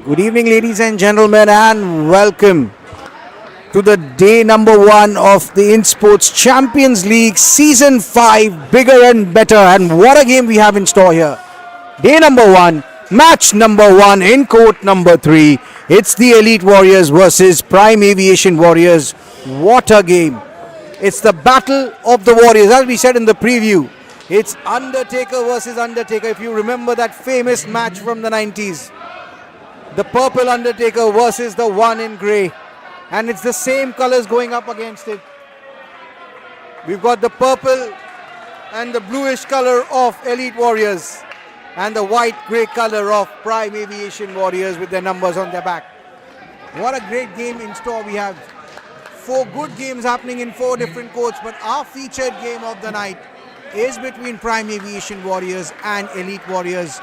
Good evening, ladies and gentlemen, and welcome to the day number 1 of the Insportz Champions League Season 5, bigger and better. And what a game we have in store here. Day number 1, match number 1 in court number 3. It's the Elite Warriors versus Prime Aviation Warriors. What a game. It's the battle of the Warriors, as we said in the preview. It's Undertaker versus Undertaker. If you remember that famous match from the 90s. The purple Undertaker versus the one in grey. And it's the same colors going up against it. We've got the purple and the bluish color of Elite Warriors. And the white grey color of Prime Aviation Warriors with their numbers on their back. What a great game in store we have. 4 good games happening in 4 different courts. But our featured game of the night is between Prime Aviation Warriors and Elite Warriors.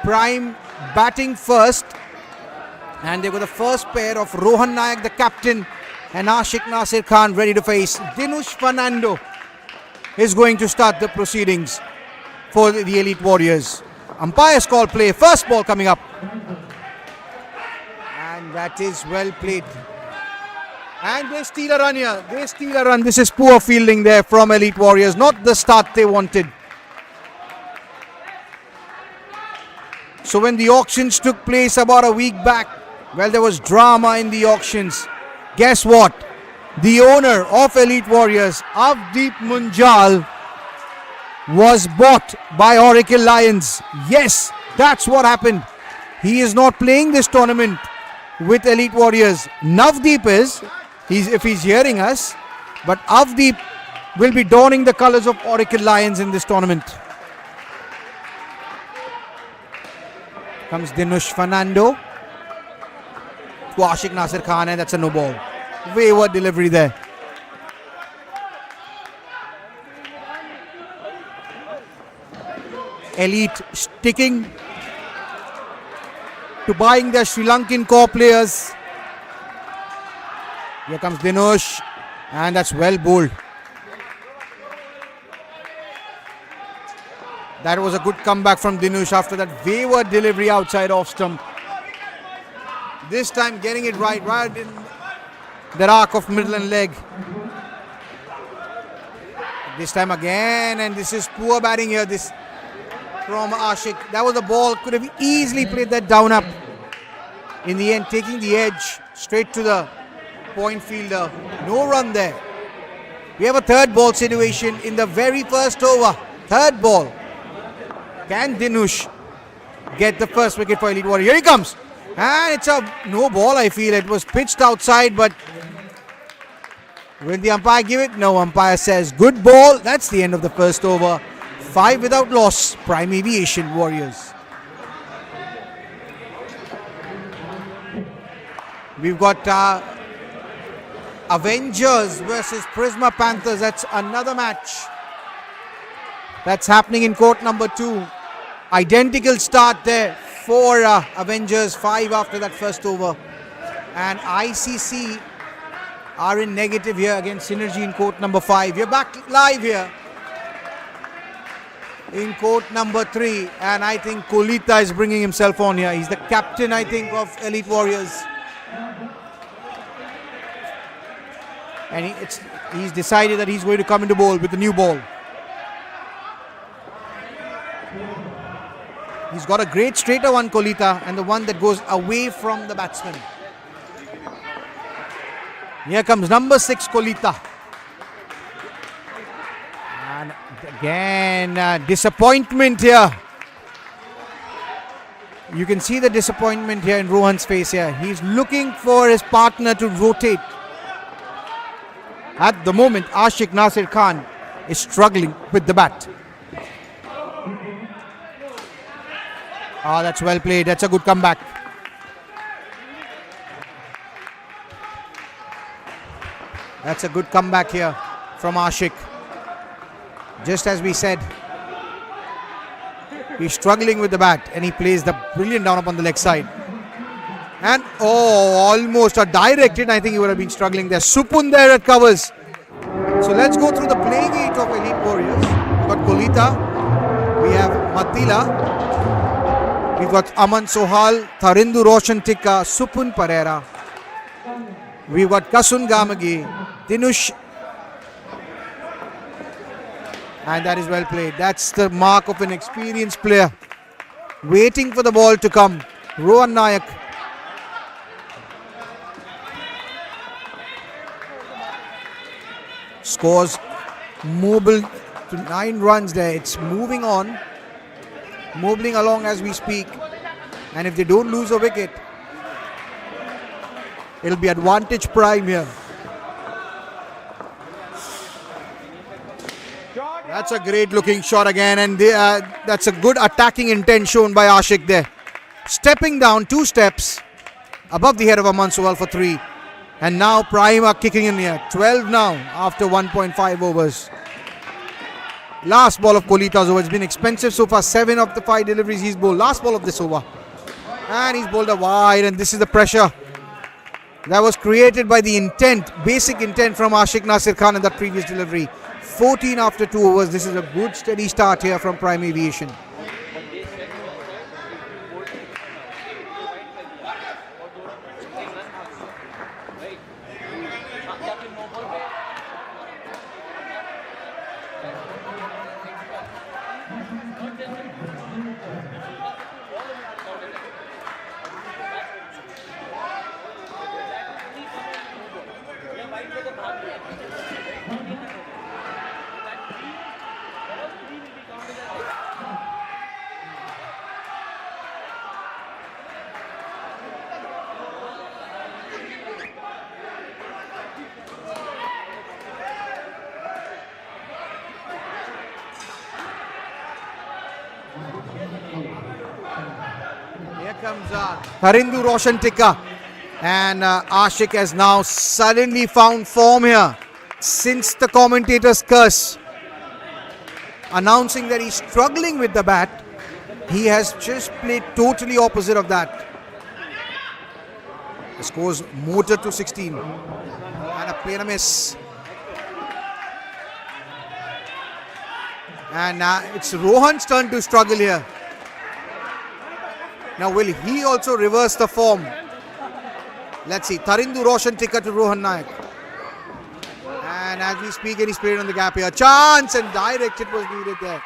Prime batting first. And they were the first pair of Rohan Nayak, the captain, and Ashik Nasir Khan ready to face. Dinush Fernando is going to start the proceedings for the Elite Warriors. Umpires call play. First ball coming up. And that is well played. And they steal a run here. They steal a run. This is poor fielding there from Elite Warriors. Not the start they wanted. So when the auctions took place about a week back, well, there was drama in the auctions. Guess what? The owner of Elite Warriors, Avdeep Munjal, was bought by Oracle Lions. Yes, that's what happened. He is not playing this tournament with Elite Warriors. Navdeep is, if he's hearing us, but Avdeep will be donning the colors of Oracle Lions in this tournament. Comes Dinush Fernando to Ashik Nasir Khan, and that's a no ball. Wayward delivery there. Elite sticking to buying their Sri Lankan core players. Here comes Dinush, and that's well bowled. That was a good comeback from Dinush after that wayward delivery outside off stump. This time getting it right in the arc of middle and leg. This time again, and this is poor batting here. This from Ashik. That was a ball, could have easily played that down up. In the end, taking the edge straight to the point fielder. No run there. We have a third ball situation in the very first over. Third ball. Can Dinush get the first wicket for Elite Warrior? Here he comes. And it's a no ball, I feel. It was pitched outside, but will the umpire give it? No, umpire says good ball. That's the end of the first over. 5 without loss. Prime Aviation Warriors. We've got Avengers versus Prisma Panthers. That's another match. That's happening in court number 2. Identical start there for Avengers, 5 after that first over. And ICC are in negative here against Synergy in court number 5. We're back live here in court number 3. And I think Kolita is bringing himself on here. He's the captain, I think, of Elite Warriors. And he's decided that he's going to come into bowl with the new ball. He's got a great straighter one, Kolita, and the one that goes away from the batsman. Here comes number 6, Kolita. And again, disappointment here. You can see the disappointment here in Rohan's face here. He's looking for his partner to rotate. At the moment, Ashik Nasir Khan is struggling with the bat. Oh, that's well played. That's a good comeback. That's a good comeback here from Ashik. Just as we said, he's struggling with the bat and he plays the brilliant down up on the leg side. And almost a direct hit. I think he would have been struggling there. Supun there at covers. So let's go through the playing eight of Elite Warriors. We've got Kolita. We have Matila. We've got Aman Sohal, Tharindu Roshan Tikka, Supun Pereira. We've got Kasun Gamage, Dinush. And that is well played. That's the mark of an experienced player. Waiting for the ball to come. Rohan Nayak. Scores mobile to 9 runs there. It's moving on. Mobiling along as we speak. And if they don't lose a wicket, it'll be advantage prime here. That's a great looking shot again, and that's a good attacking intent shown by Ashik there. Stepping down 2 steps above the head of Aman Sohal for 3. And now Prime are kicking in here. 12 now after 1.5 overs. Last ball of Kolita's over. It's been expensive so far. 7 of the 5 deliveries he's bowled. Last ball of this over. And he's bowled a wide, and this is the pressure that was created by the intent, basic intent from Ashik Nasir Khan in that previous delivery. 14 after 2 overs. This is a good steady start here from Prime Aviation. Here comes Tharindu Roshan Tikka, and Ashik has now suddenly found form here since the commentator's curse announcing that he's struggling with the bat. He has just played totally opposite of that. The score's motor to 16 and a play and a miss. And it's Rohan's turn to struggle here. Now will he also reverse the form? Let's see. Tharindu Roshan Tikka to Rohan Nayak. And as we speak, he's played on the gap here. Chance, and direct it was needed there.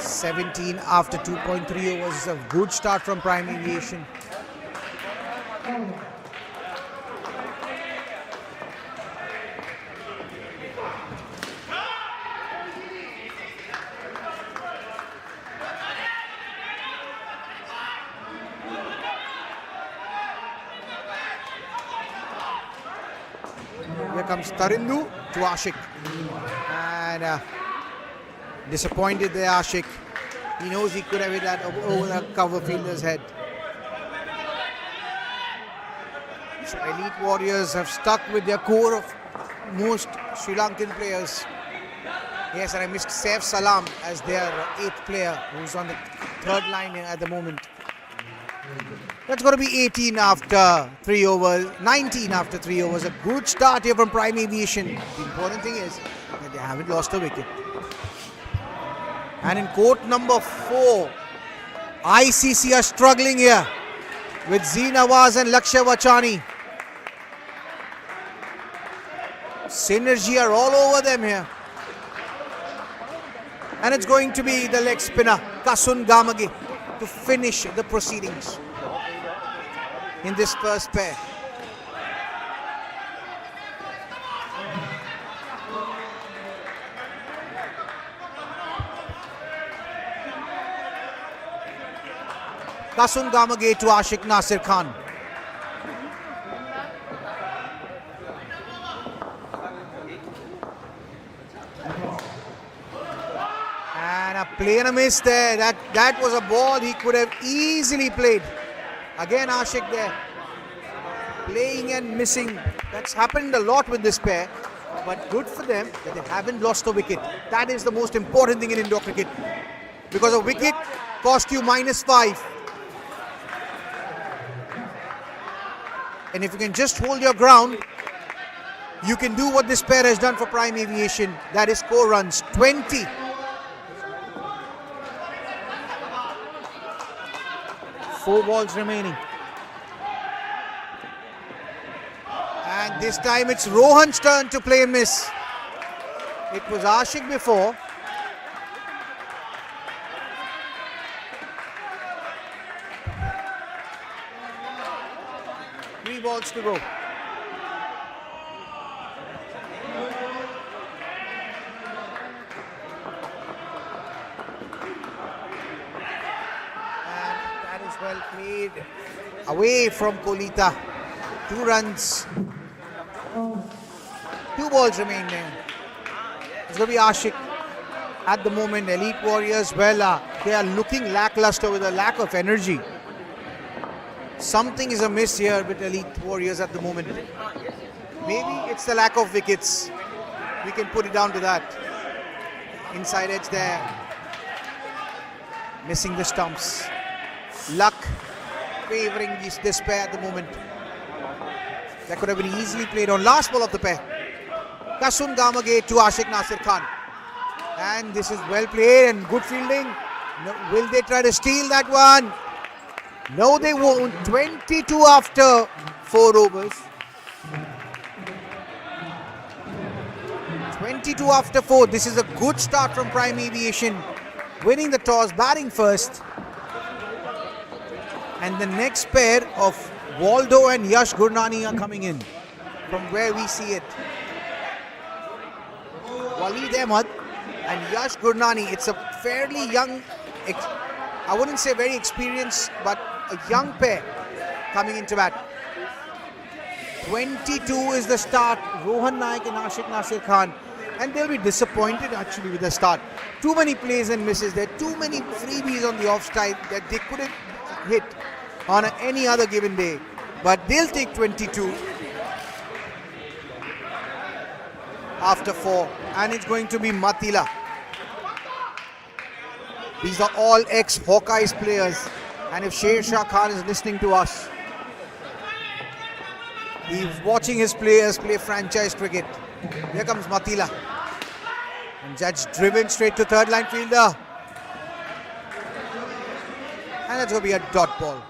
(17 after 2.3 overs) is a good start from Prime Aviation. Here comes Tharindu to Ashik, and disappointed there Ashik. He knows he could have hit that over the cover fielder's head. So elite warriors have stuck with their core of most Sri Lankan players. Yes, and I missed Saif Salam as their 8th player, who's on the 3rd line at the moment. That's going to be 18 after 3 overs, 19 after 3 overs. A good start here from Prime Aviation. The important thing is that they haven't lost a wicket. And in court number 4, ICC are struggling here with Z Nawaz and Lakshya Vachani. Synergy are all over them here. And it's going to be the leg spinner, Kasun Gamage, to finish the proceedings in this first pair. Kasun Gamage to Ashik Nasir Khan. And a play and a miss there. That was a ball he could have easily played. Again Ashik there, playing and missing. That's happened a lot with this pair. But good for them that they haven't lost a wicket. That is the most important thing in indoor cricket. Because a wicket cost you -5. And if you can just hold your ground, you can do what this pair has done for Prime Aviation. That is score runs, 20. Four balls remaining. And this time it's Rohan's turn to play miss. It was Ashik before. Three balls to go. Well played away from Kolita. 2 runs. 2 balls remaining. It's going to be Ashik at the moment. Elite Warriors, well, they are looking lackluster with a lack of energy. Something is amiss here with Elite Warriors at the moment. Maybe it's the lack of wickets. We can put it down to that. Inside edge there. Missing the stumps. Luck favouring this pair at the moment. That could have been easily played on. Last ball of the pair. Kasun Gamage to Ashik Nasir Khan. And this is well played and good fielding. No, will they try to steal that one? No, they won't. 22 after 4 overs. 22 after 4. This is a good start from Prime Aviation. Winning the toss, batting first. And the next pair of Waldo and Yash Gurnani are coming in from where we see it. Waleed Ahmed and Yash Gurnani. It's a fairly young, I wouldn't say very experienced, but a young pair coming into bat. 22 is the start. Rohan Naik and Ashik Nasir Khan. And they'll be disappointed actually with the start. Too many plays and misses. There are too many freebies on the offside that they couldn't hit on any other given day. But they'll take 22 after 4. And it's going to be Matila. These are all ex-Hawkeyes players. And if Sher Shah Khan is listening to us, he's watching his players play franchise cricket. Here comes Matila. And Judge driven straight to third line fielder. And that's going to be a dot ball.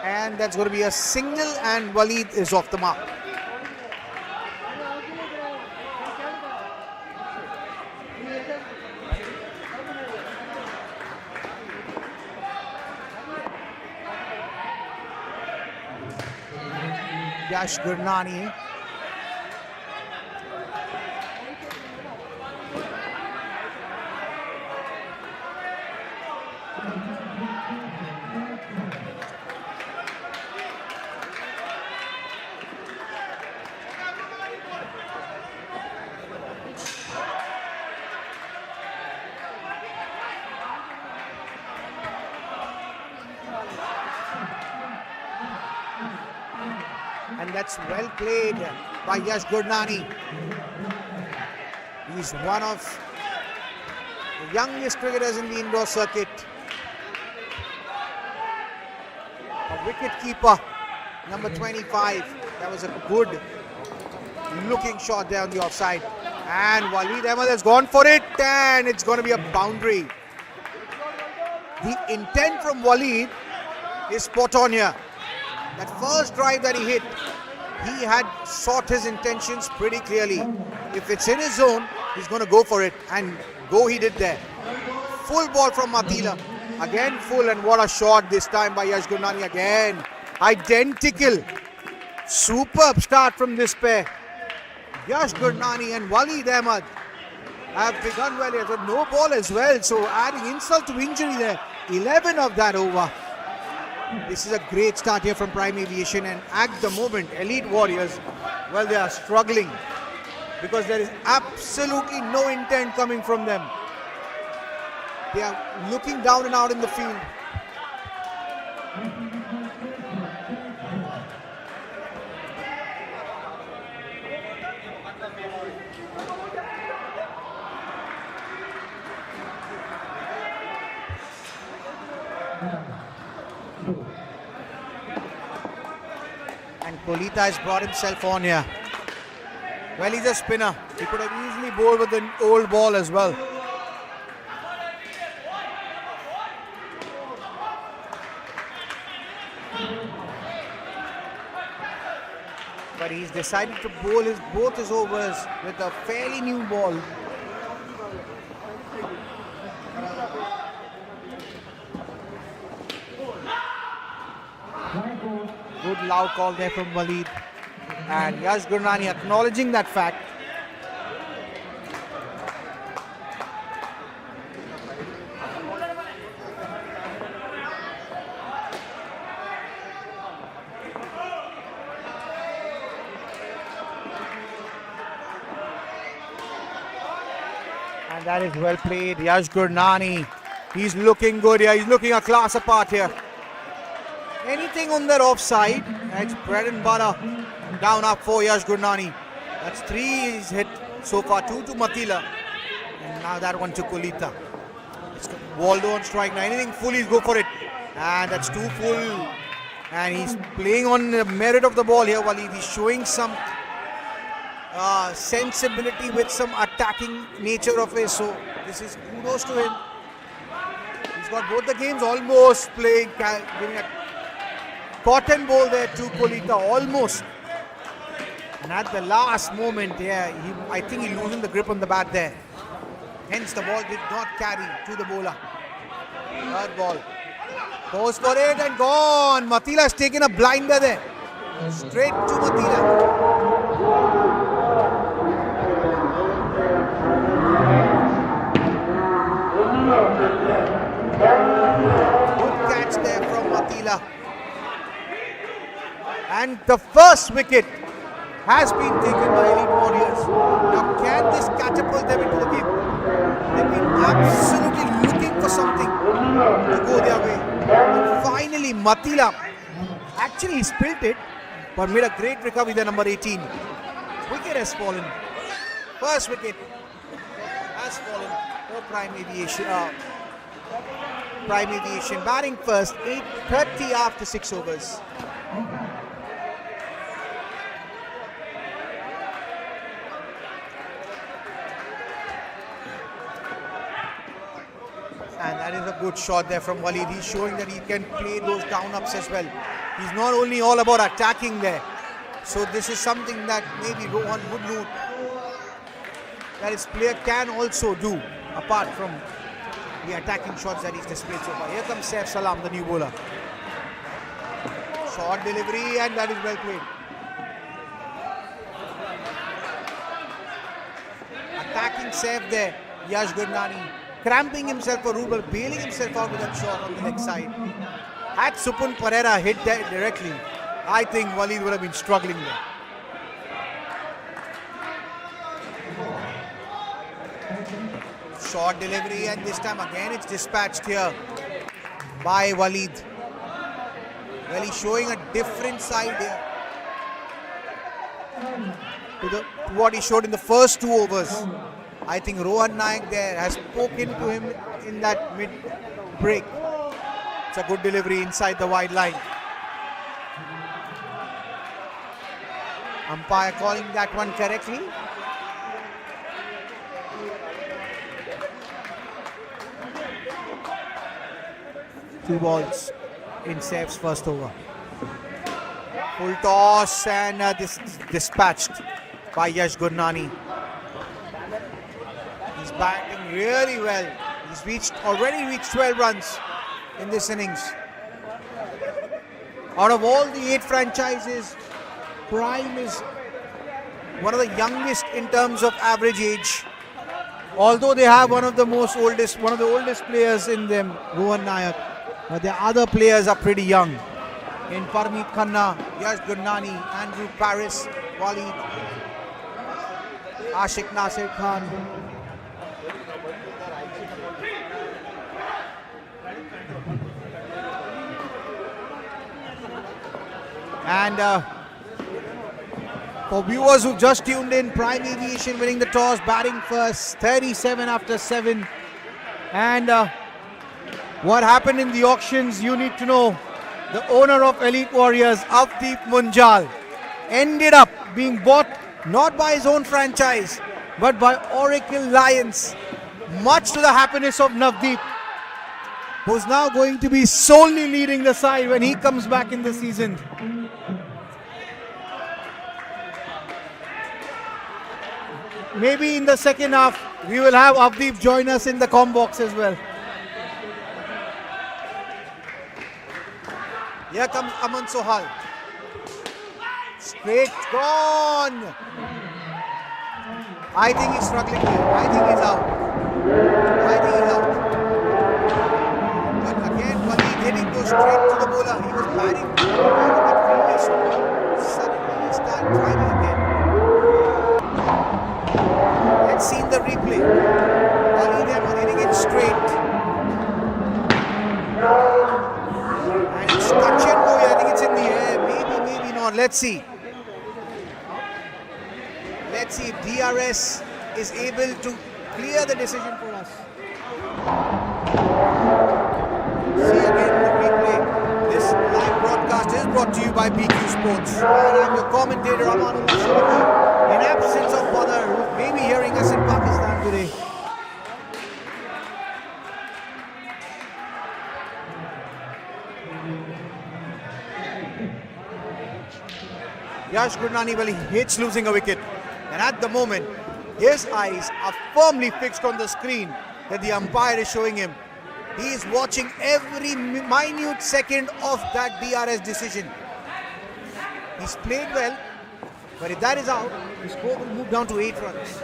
And that's going to be a single and Waleed is off the mark. Yash Gurnani. And that's well played by Yash Gurnani. He's one of the youngest cricketers in the indoor circuit. A wicket keeper, number 25. That was a good looking shot there on the offside. And Waleed Ahmed has gone for it, and it's going to be a boundary. The intent from Waleed is spot on here. That first drive that he hit, he had sought his intentions pretty clearly. If it's in his zone, he's going to go for it, and go he did there. Full ball from Matila. Again full, and what a shot this time by Yash Gurnani again. Identical. Superb start from this pair. Yash Gurnani and Waleed Ahmed have begun well here. No ball as well, so adding insult to injury there. 11 of that over. This is a great start here from Prime Aviation, and at the moment, Elite Warriors, well, they are struggling because there is absolutely no intent coming from them. They are looking down and out in the field. And Kolita has brought himself on here. Well, he's a spinner. He could have easily bowled with an old ball as well. But he's decided to bowl both his overs with a fairly new ball. Good loud call there from Waleed. And Yash Gurnani acknowledging that fact. And that is well played. Yash Gurnani. He's looking good here. He's looking a class apart here. Anything on that offside, it's bread and butter. Down up for Yash Gurnani. That's 3 he's hit so far, 2 to Matila. And now that one to Kolita. Waldo on strike now. Anything full, he's go for it. And that's 2 full. And he's playing on the merit of the ball here, Waleed. He's showing some sensibility with some attacking nature of his. So this is kudos to him. He's got both the games almost playing, giving a cotton ball there to Kolita, almost. And at the last moment, I think he loosened the grip on the bat there. Hence the ball did not carry to the bowler. Third ball. Goes for it and gone. Matila has taken a blinder there. Straight to Matila. Good catch there from Matila. And the first wicket has been taken by Elite Warriors. Now can this catapult them into the game? They've been absolutely looking for something to go their way. And finally Matila actually spilt it, but made a great recovery there, number 18. Wicket has fallen. First wicket has fallen for Prime Aviation. Prime Aviation batting first, 8:30 after 6 overs. And that is a good shot there from Waleed. He's showing that he can play those down-ups as well. He's not only all about attacking there. So this is something that maybe Rohan would note that his player can also do, apart from the attacking shots that he's displayed so far. Here comes Saif Salam, the new bowler. Short delivery, and that is well played. Attacking Saif there, Yash Gurnani. Cramping himself for Rubal, bailing himself out with that shot on the leg side. Had Supun Pereira hit that directly, I think Waleed would have been struggling there. Short delivery, and this time again it's dispatched here by Waleed. Well, he's showing a different side here to what he showed in the first 2 overs. I think Rohan Nayak there has spoken to him in that mid-break. It's a good delivery inside the wide line. Umpire calling that one correctly. Two balls in Saif's first over. Full toss, and this dispatched by Yash Gurnani. He's batting really well. He's already reached 12 runs in this innings. Out of all the 8 franchises, Prime is one of the youngest in terms of average age. Although they have one of the oldest players in them, Rohan Nayak. but the other players are pretty young. In Parmeet Khanna, Yash Gurnani, Andrew Paris, Waleed, Ashik Nasir Khan. And for viewers who just tuned in, Prime Aviation winning the toss, batting first, 37 after 7. And what happened in the auctions, you need to know. The owner of Elite Warriors, Avdeep Munjal, ended up being bought not by his own franchise, but by Oracle Lions, much to the happiness of Navdeep, who's now going to be solely leading the side when he comes back in the season. Maybe in the second half, we will have Avdeep join us in the comm box as well. Here comes Aman Sohal. Straight gone. I think he's struggling here. I think he's out. But again, Waleed hitting goes straight to the bowler. He was batting in the previous one. Suddenly he started driving again. Let's see in the replay. Waleed hitting it straight. And it's touch and go. I think it's in the air. Maybe not. Let's see. Let's see if DRS is able to clear the decision for us. See again the replay. This live broadcast is brought to you by BQ Sports. And I'm your commentator, Amanullah Sharafi, in absence of Badr, who may be hearing us in Pakistan today. Yash Gurnani, well, he hates losing a wicket. And at the moment, his eyes are firmly fixed on the screen that the umpire is showing him. He is watching every minute second of that DRS decision. He's played well, but if that is out, the score will move down to 8 runs.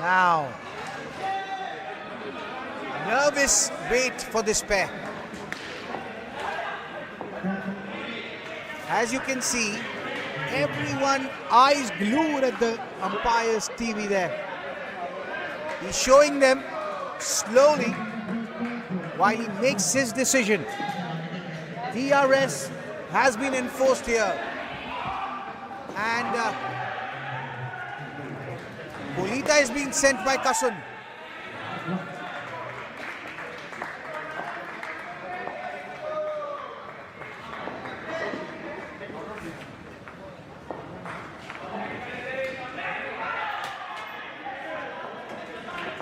Now, nervous wait for this pair. As you can see, everyone eyes glued at the umpire's TV there. He's showing them slowly while he makes his decision. DRS has been enforced here. And Bolita is being sent by Kasun.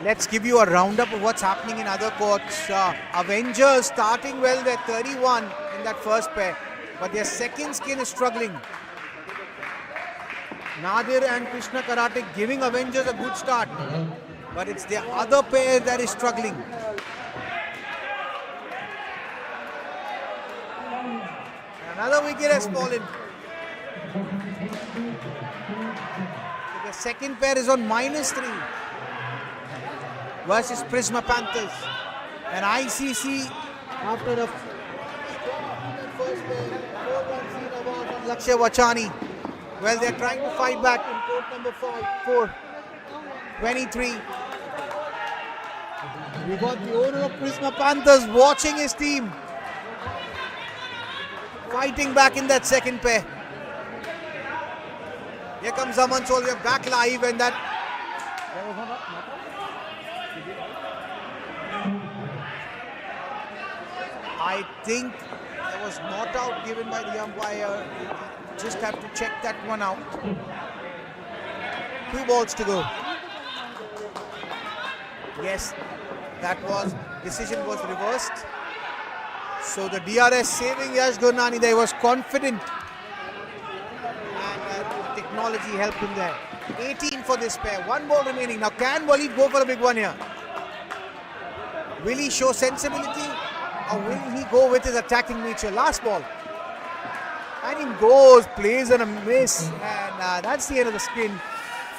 Let's give you a roundup of what's happening in other courts. Avengers starting well, they're 31 in that first pair, but their second skin is struggling. Nadir and Krishna Karate giving Avengers a good start, but it's their other pair that is struggling. Another wicket has fallen. So the second pair is on -3. Versus Prisma Panthers. And ICC after the first pair, 4-run lead on Lakshya Vachani. Well, they're trying to fight back in court number 4, 23. We got the owner of Prisma Panthers watching his team, fighting back in that second pair. Here comes Aman Sohal, we are back live, and that I think there was not out given by the umpire. Just have to check that one out. 2 balls to go. Yes, that decision was reversed. So the DRS saving Yash Gurnani there, was confident. And technology helped him there. 18 for this pair, 1 ball remaining. Now can Waleed go for a big one here? Will he show sensibility? Or will he go with his attacking nature? Last ball. And he goes, plays and a miss. And that's the end of the skin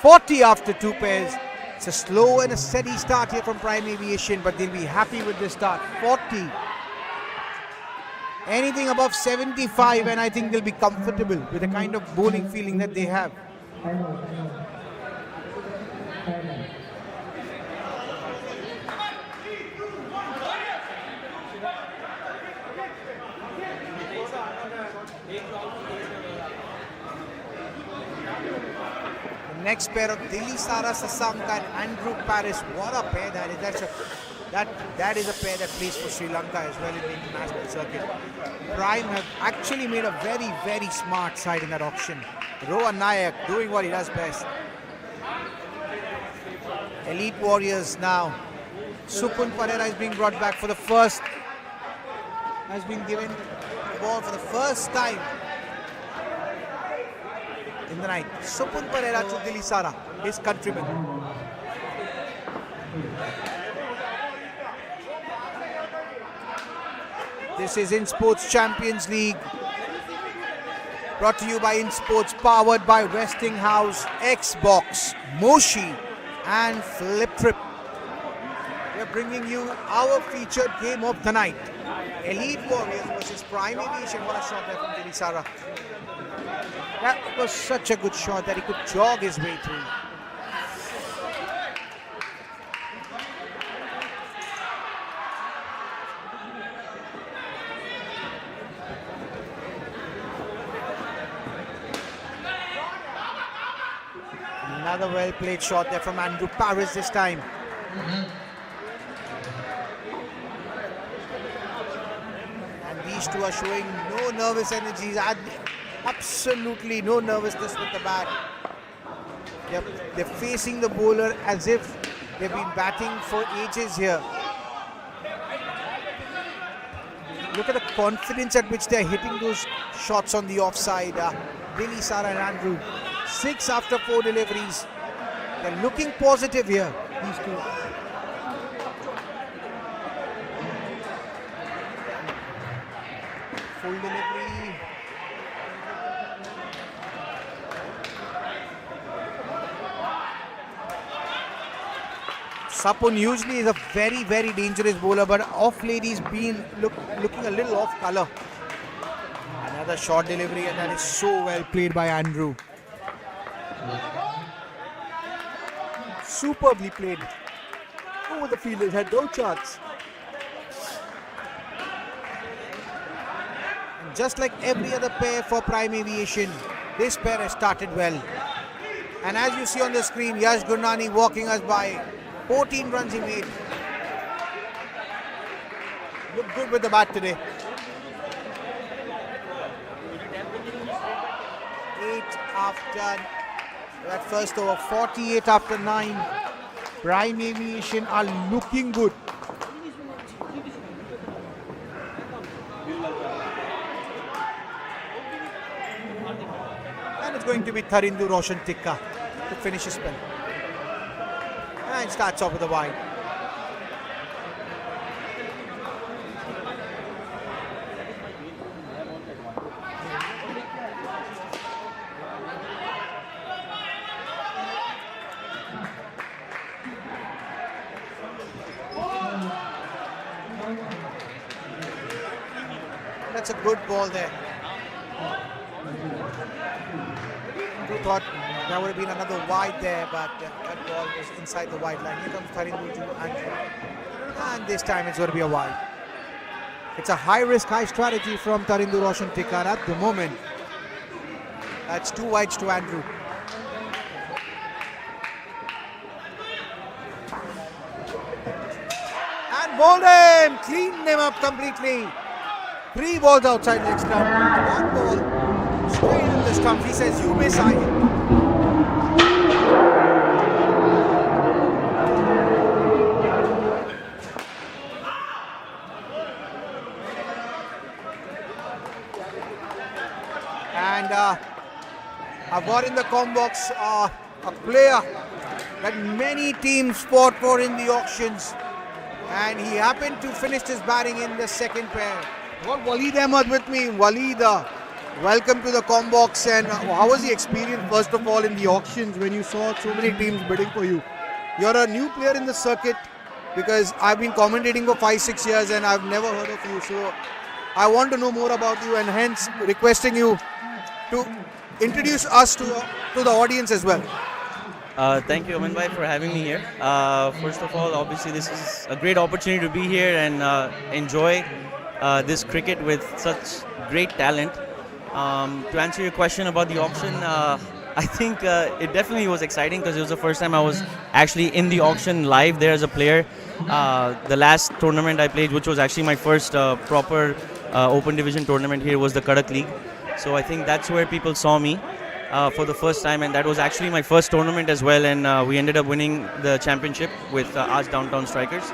40 after 2 pairs. It's a slow and a steady start here from Prime Aviation, but they'll be happy with this start. 40. Anything above 75 and I think they'll be comfortable with the kind of bowling feeling that they have. The next pair of Dilisara Sasanka and Andrew Paris. What a pair that is. That is a pair that plays for Sri Lanka as well in the international circuit. Prime have actually made a very, very smart side in that auction. Rohan Nayak doing what he does best. Elite Warriors now. Supun Pereira is being brought back for the first. Has been given the ball for the first time in the night. Supun Pereira to Dilisara, his countryman. This is Insportz Champions League, brought to you by Insportz, powered by Westinghouse, Xbox, Moshi and Flip Trip. We're bringing you our featured game of the night. Elite Warriors versus Prime Aviation. What a shot there from Dilisara. That was such a good shot that he could jog his way through. Another well-played shot there from Andrew Paris this time. And these two are showing no nervous energies, absolutely no nervousness with the bat. They're facing the bowler as if they've been batting for ages here. Look at the confidence at which they're hitting those shots on the offside. Dilisara and Andrew. 6 after 4 deliveries. They're looking positive here, these two. Full delivery. Supun usually is a very, very dangerous bowler, but off late he's been looking a little off colour. Another short delivery, and that is so well played by Andrew. Superbly played. Oh, the fielders had no chance. And just like every other pair for Prime Aviation, this pair has started well. And as you see on the screen, Yash Gurnani walking us by. 14 runs he made. Looked good with the bat today. 8 after that first over, 48 after 9. Prime Aviation are looking good. And it's going to be Tharindu Roshan Tikka to finish his spell. And starts off with a wide. That's a good ball there. Who thought there would have been another wide there, but that ball was inside the wide line. Here comes Tharindu to Andrew. And this time it's going to be a wide. It's a high risk, high strategy from Tharindu Roshan Tikka. At the moment, that's 2 wides to Andrew. And bowled him! Cleaned him up completely. 3 balls outside leg stump. 1 ball straight in the stump. He says, you may sign it. And I've got in the com box a player that many teams fought for in the auctions. And he happened to finish his batting in the second pair. Got Waleed Ahmed with me. Waleed, Welcome to the Combox. And how was the experience, first of all, in the auctions when you saw so many teams bidding for you? You're a new player in the circuit because I've been commentating for 5-6 years and I've never heard of you. So I want to know more about you and hence requesting you to introduce us to the audience as well. Thank you, Aman bhai, for having me here. First of all, obviously, this is a great opportunity to be here and enjoy this cricket with such great talent. To answer your question about the auction, I think it definitely was exciting because it was the first time I was actually in the auction live there as a player. The last tournament I played, which was actually my first proper open division tournament here, was the Kadak League. So I think that's where people saw me for the first time, and that was actually my first tournament as well. And we ended up winning the championship with Aaj Downtown Strikers.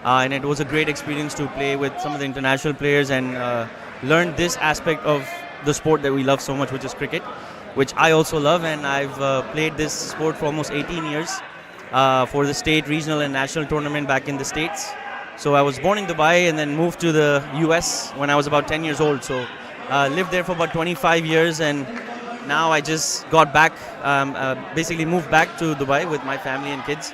And it was a great experience to play with some of the international players and learn this aspect of the sport that we love so much, which is cricket, which I also love. And I've played this sport for almost 18 years for the state, regional, and national tournament back in the States. So I was born in Dubai and then moved to the US when I was about 10 years old. So lived there for about 25 years, and now I just got back, basically moved back to Dubai with my family and kids.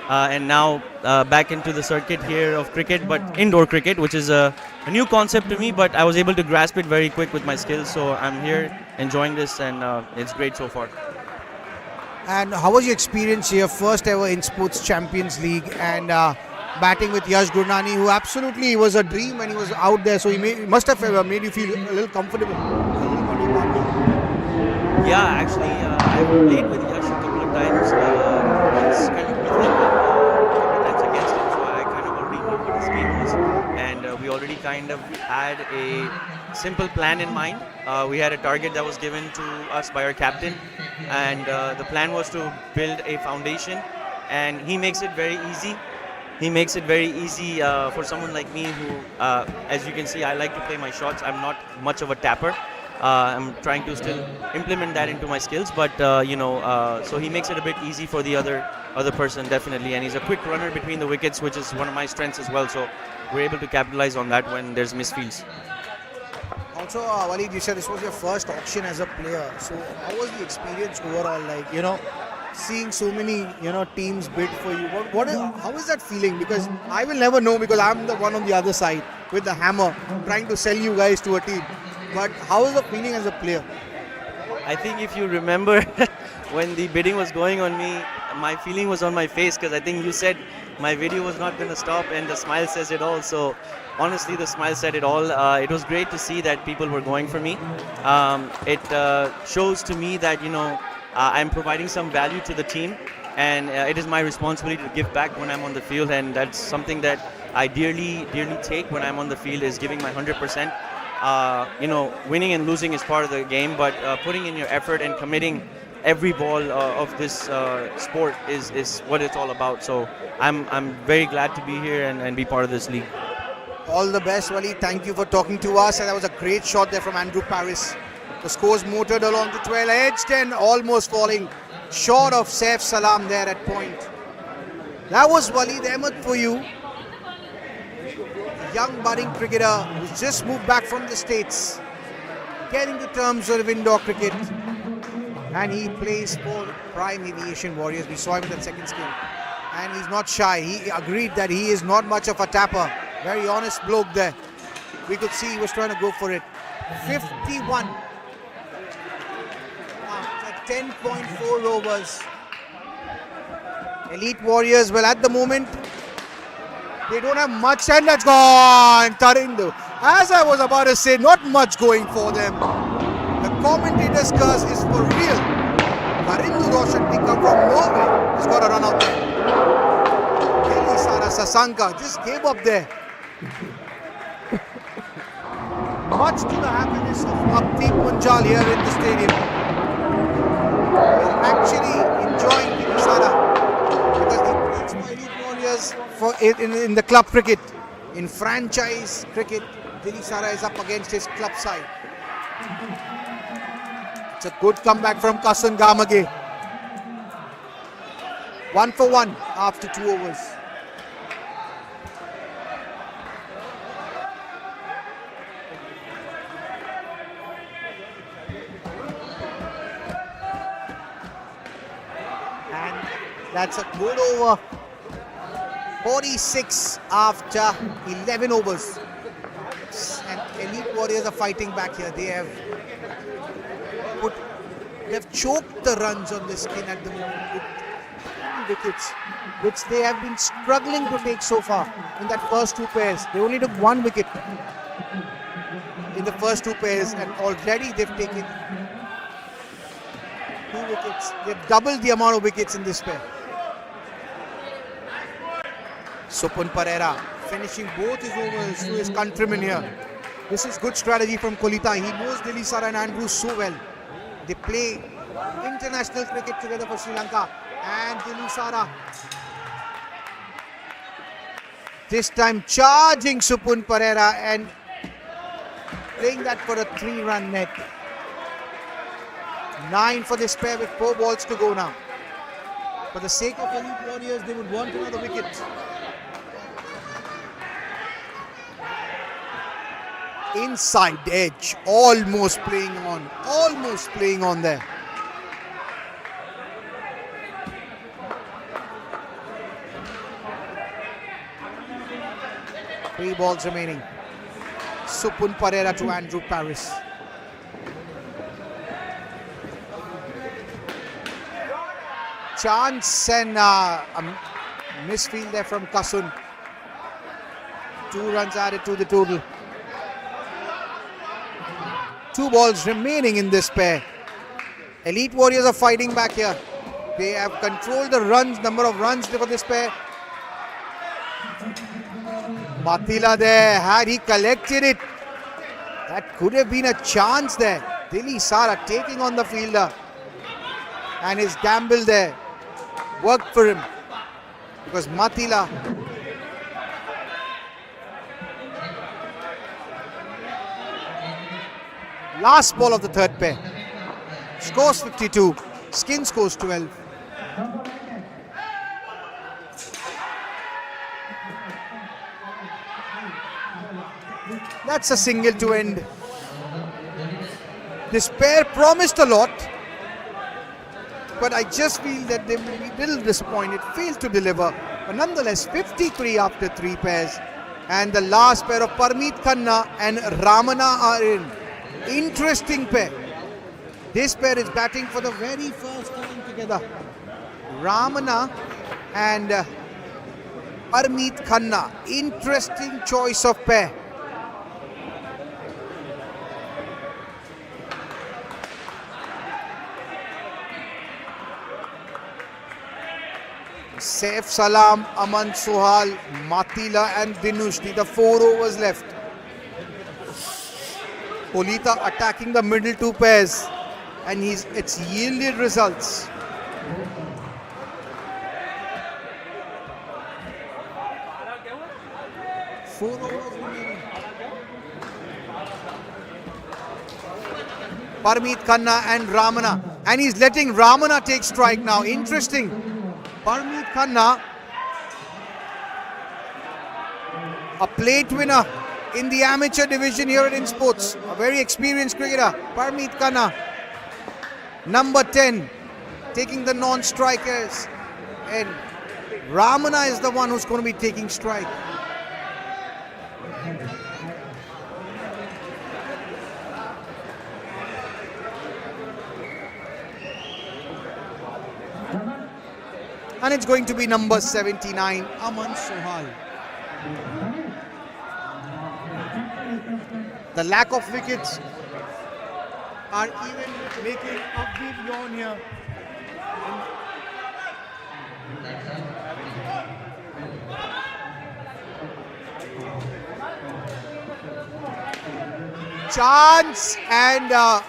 And now back into the circuit here of cricket, but indoor cricket, which is a new concept to me, but I was able to grasp it very quick with my skills. So I'm here enjoying this, and it's great so far. And how was your experience here, first ever Insportz Champions League, and batting with Yash Gurnani, who absolutely was a dream when he was out there, so he must have made you feel a little comfortable. Yeah, actually, I've played with Yash a couple of times. Once kind of with him, a couple of times against him, so I kind of already knew what his game was. And we already kind of had a simple plan in mind. We had a target that was given to us by our captain, and the plan was to build a foundation, and he makes it very easy. He makes it very easy for someone like me who, as you can see, I like to play my shots. I'm not much of a tapper. I'm trying to still implement that into my skills, but so he makes it a bit easy for the other person, definitely. And he's a quick runner between the wickets, which is one of my strengths as well. So we're able to capitalize on that when there's misfields. Also, Waleed, you said this was your first auction as a player. So how was the experience overall? Like, seeing so many, teams bid for you. How is that feeling? Because I will never know because I'm the one on the other side with the hammer trying to sell you guys to a team. But how is the feeling as a player? I think if you remember when the bidding was going on me, my feeling was on my face because I think you said my video was not going to stop and the smile says it all. So honestly, the smile said it all. It was great to see that people were going for me. It shows to me that, I'm providing some value to the team, and it is my responsibility to give back when I'm on the field, and that's something that I dearly take when I'm on the field, is giving my 100%. Winning and losing is part of the game, but putting in your effort and committing every ball of this sport is what it's all about. So I'm very glad to be here and be part of this league. All the best, Waleed. Thank you for talking to us. And that was a great shot there from Andrew Paris. The score's motored along to 12, edged and almost falling short of Saif Salam there at point. That was Waleed Ahmed for you. A young budding cricketer who's just moved back from the States, getting to terms with indoor cricket. And he plays for Prime Aviation Warriors. We saw him in that second skill. And he's not shy. He agreed that he is not much of a tapper. Very honest bloke there. We could see he was trying to go for it. 51. After 10.4 overs. Elite Warriors, well, at the moment, they don't have much, and that's gone. Tharindu. As I was about to say, not much going for them. The commentator's curse is for real. Tharindu Roshan, they come from Norway. He's got a run out there. Kelly Sara Sasanka just gave up there. Much to the happiness of Updeep Munjal here in the stadium. We're actually enjoying Kelly Sara because he plays for Elite Warriors in the club cricket. In franchise cricket, Dilli Sara is up against his club side. It's a good comeback from Kasan Gamage. 1 for 1 after 2 overs. That's a good over. 46 after 11 overs. And Elite Warriors are fighting back here. They've choked the runs on the skin at the moment with 2 wickets, which they have been struggling to take so far in that first 2 pairs. They only took 1 wicket in the first 2 pairs, and already they've taken 2 wickets. They've doubled the amount of wickets in this pair. Supun Pereira finishing both his overs to his countrymen here. This is good strategy from Kolita. He knows Dilli Sara and Andrews so well. They play international cricket together for Sri Lanka. And Dilli Sara this time charging Supun Pereira and playing that for a 3-run net. 9 for this pair with 4 balls to go now. For the sake of Elite Warriors, they would want another wicket. Inside edge, almost playing on there. Three balls remaining. Supun Pereira to Andrew Paris. Chance and a misfield there from Kasun. 2 runs added to the total. 2 balls remaining in this pair. Elite Warriors are fighting back here. They have controlled the number of runs for this pair. Matila there, had he collected it, that could have been a chance there. Dilli Sara taking on the fielder, and his gamble there worked for him, because Matila last ball of the third pair. Scores 52. Skin scores 12. That's a single to end. This pair promised a lot, but I just feel that they will be a little disappointed. Failed to deliver. But nonetheless, 53 after 3 pairs. And the last pair of Parmeet Khanna and Ramana are in. Interesting pair. This pair is batting for the very first time together. Ramana and Parmeet Khanna. Interesting choice of pair. Saif Salam, Aman Sohal, Matila and Dinush. The 4 overs left. Kolita attacking the middle 2 pairs, and it's yielded results. Four overs remaining. Parmeet Khanna and Ramana, and he's letting Ramana take strike now. Interesting. Parmeet Khanna, a plate winner in the amateur division here at Insportz. A very experienced cricketer. Parmeet Khanna, number 10, taking the non-strikers. And Ramana is the one who's going to be taking strike. And it's going to be number 79, Aman Sohal. The lack of wickets are even making a big yawn here. Chance and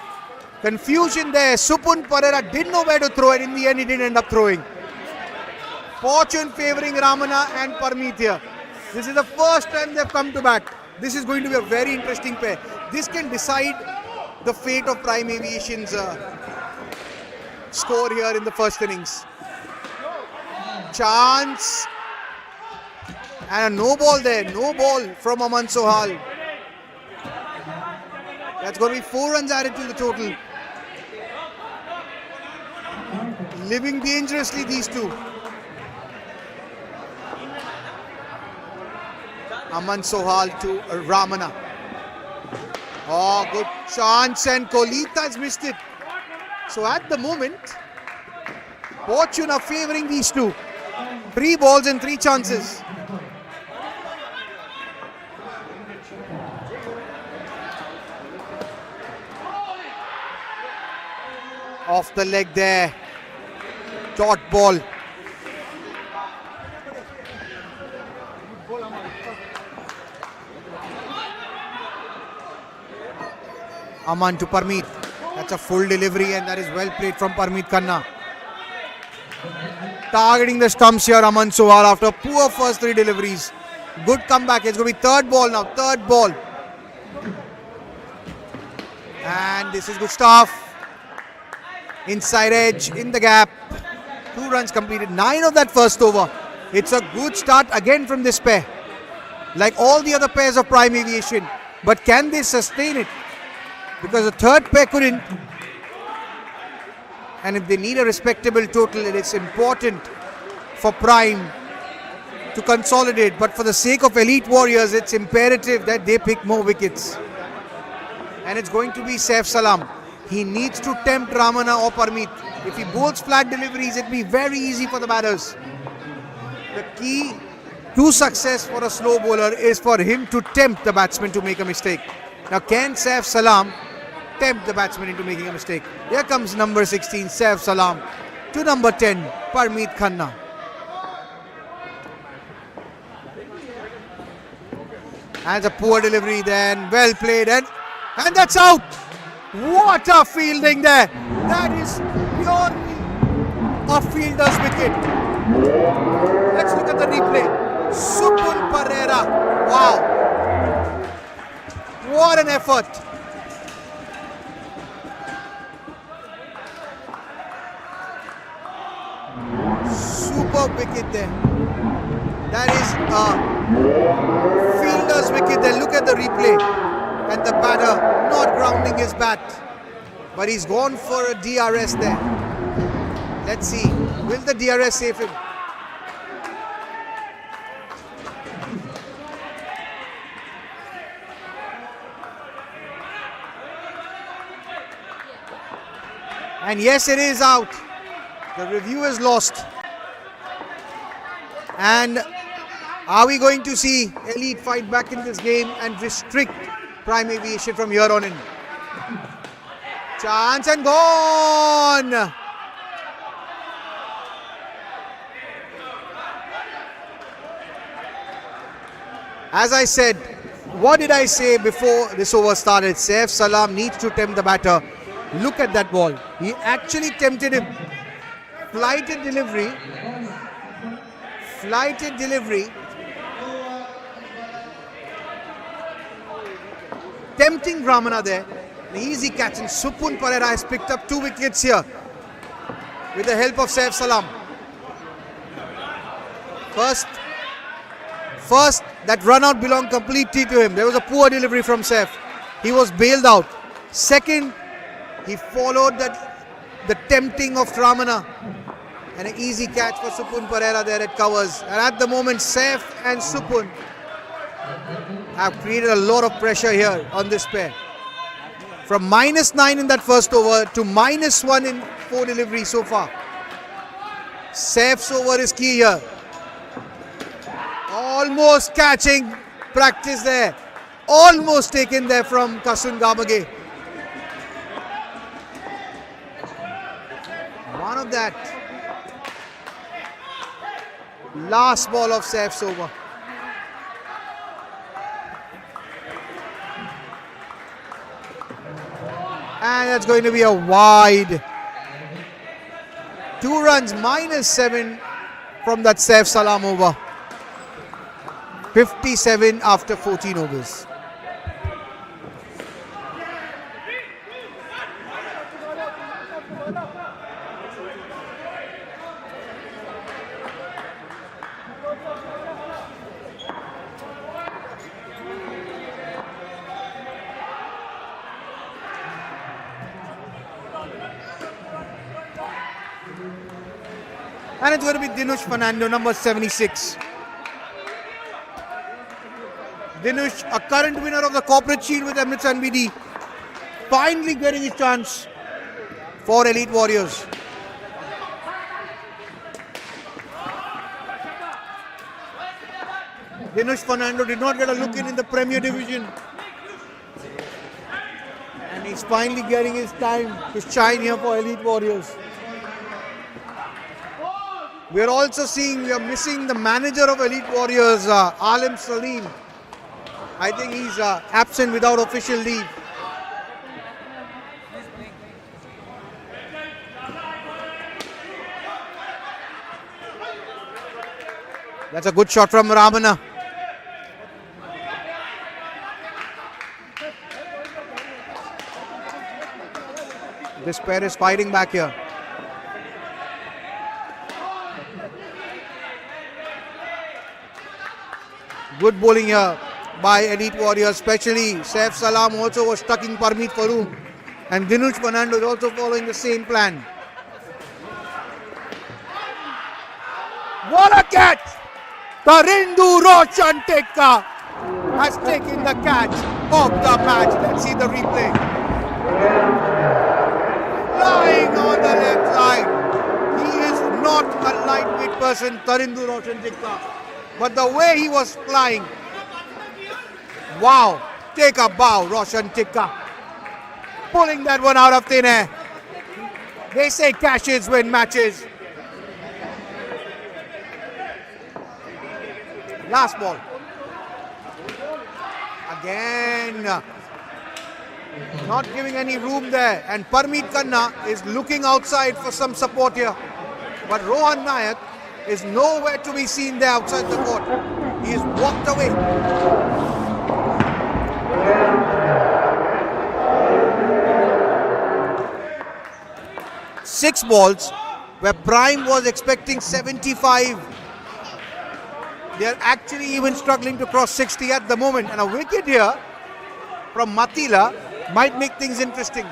confusion there. Supun Pereira didn't know where to throw it. In the end, he didn't end up throwing. Fortune favouring Ramana and Parmeet here. This is the first time they've come to bat. This is going to be a very interesting pair. This can decide the fate of Prime Aviation's score here in the first innings. Chance. And a no ball there. No ball from Aman Sohal. That's going to be 4 runs added to the total. Living dangerously, these two. Aman Sohal to Ramana. Oh, good chance, and Kolita has missed it. So at the moment, fortune are favouring these two. 3 balls and 3 chances. Off the leg there. Dot ball. Aman to Parmeet. That's a full delivery, and that is well played from Parmeet Khanna. Targeting the stumps here, Aman Sohal, after poor first 3 deliveries. Good comeback. It's going to be 3rd ball now. 3rd ball. And this is good stuff. Inside edge, in the gap. 2 runs completed. 9 of that first over. It's a good start again from this pair. Like all the other pairs of Prime Aviation. But can they sustain it? Because the third pair couldn't. And if they need a respectable total, it is important for Prime to consolidate. But for the sake of Elite Warriors, it's imperative that they pick more wickets. And it's going to be Saif Salam. He needs to tempt Ramana or Parmeet. If he bowls flat deliveries, it'll be very easy for the batters. The key to success for a slow bowler is for him to tempt the batsman to make a mistake. Now, can Saif Salam tempt the batsman into making a mistake? Here comes number 16, Saif Salam, to number 10, Parmeet Khanna. And a poor delivery then, well played, and that's out! What a fielding there! That is purely a fielder's wicket. Let's look at the replay. Supun Pereira. Wow. What an effort. Superb wicket there. That is a fielder's wicket there. Look at the replay. And the batter not grounding his bat. But he's gone for a DRS there. Let's see. Will the DRS save him? And yes, it is out. The review is lost. And are we going to see Elite fight back in this game and restrict Prime Aviation from here on in? Chance and gone! As I said, what did I say before this over started? Saif Salam needs to tempt the batter. Look at that ball. He actually tempted him. Flighted delivery. Flighted delivery. Tempting Ramana there. An easy catch, and Supun Pereira has picked up 2 wickets here with the help of Saif Salam. First, that run out belonged completely to him. There was a poor delivery from Saif. He was bailed out. Second, he followed the tempting of Ramana. And an easy catch for Supun Pereira there at covers. And at the moment, Saif and Supun have created a lot of pressure here on this pair. From -9 in that first over to -1 in 4 deliveries so far. Saif's over is key here. Almost catching practice there. Almost taken there from Kasun Gamage. One of that. Last ball of Saif's over. And that's going to be a wide. 2 runs, -7 from that Saif Salam over. 57 after 14 overs. And it's going to be Dinush Fernando, number 76. Dinush, a current winner of the Corporate Shield with Emirates NBD, finally getting his chance for Elite Warriors. Dinush Fernando did not get a look in the Premier Division. And he's finally getting his time to shine here for Elite Warriors. We are missing the manager of Elite Warriors, Alim Salim. I think he's absent without official leave. That's a good shot from Ramana. This pair is fighting back here. Good bowling here by Elite Warriors, especially Saif Salam also was stucking Parmeet Farooq, and Dinush Fernando is also following the same plan. What a catch! Tharindu Roshan Tekka has taken the catch of the match. Let's see the replay. Flying on the left side. He is not a lightweight person, Tharindu Roshan Tekka. But the way he was flying, wow, take a bow, Roshan Tekka. Pulling that one out of thin air. They say cashes win matches. Last ball. Again, not giving any room there. And Parmeet Khanna is looking outside for some support here. But Rohan Nayak is nowhere to be seen there outside the court. He has walked away. Six balls where Prime was expecting 75. They are actually even struggling to cross 60 at the moment. And a wicket here from Matila might make things interesting.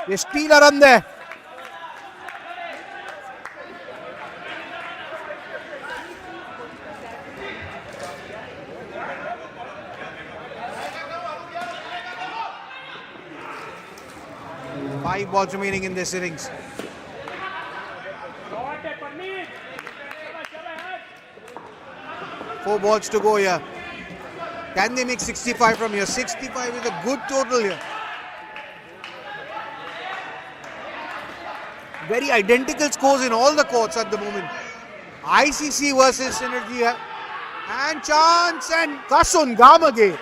They steal a run there. Five balls remaining in this innings. Four balls to go here. Can they make 65 from here? 65 is a good total here. Very identical scores in all the courts at the moment. ICC versus Synergy. And chance and Kasun Gamage.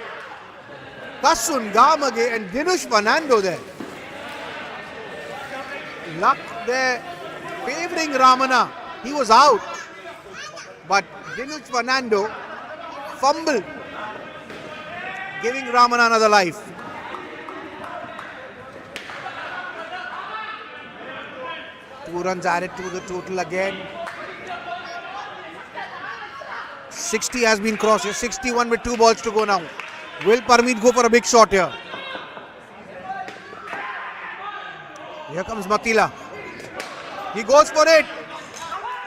Kasun Gamage and Dinush Fernando there. Luck there favouring Ramana. He was out. But Dinush Fernando fumbled, giving Ramana another life. Two runs added to the total again. 60 has been crossed. 61 with two balls to go now. Will Parmeet go for a big shot here? Here comes Matila. He goes for it.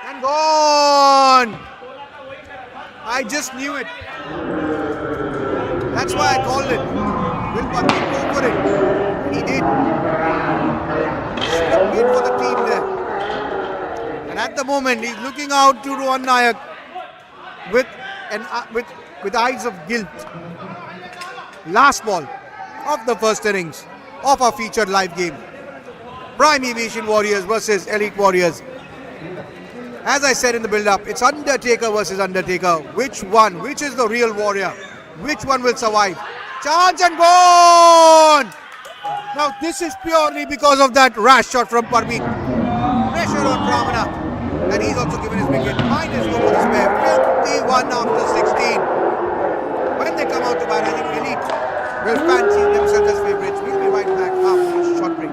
And gone. I just knew it. That's why I called it. Will Parmeet go for it? He did. Should have played for the team there. And at the moment, he's looking out to Rohan Nayak with eyes of guilt. Last ball of the first innings of our featured live game. Prime Aviation Warriors versus Elite Warriors. As I said in the build-up, it's Undertaker versus Undertaker. Which one? Which is the real warrior? Which one will survive? Chance and gone! Now this is purely because of that rash shot from Parmeet. Pressure on Ramana. And he's also given his wicket. Minus go for this pair. 51 after 16. When they come out to bat, I think Elite will fancy themselves as favourites. We'll be right back after this short break.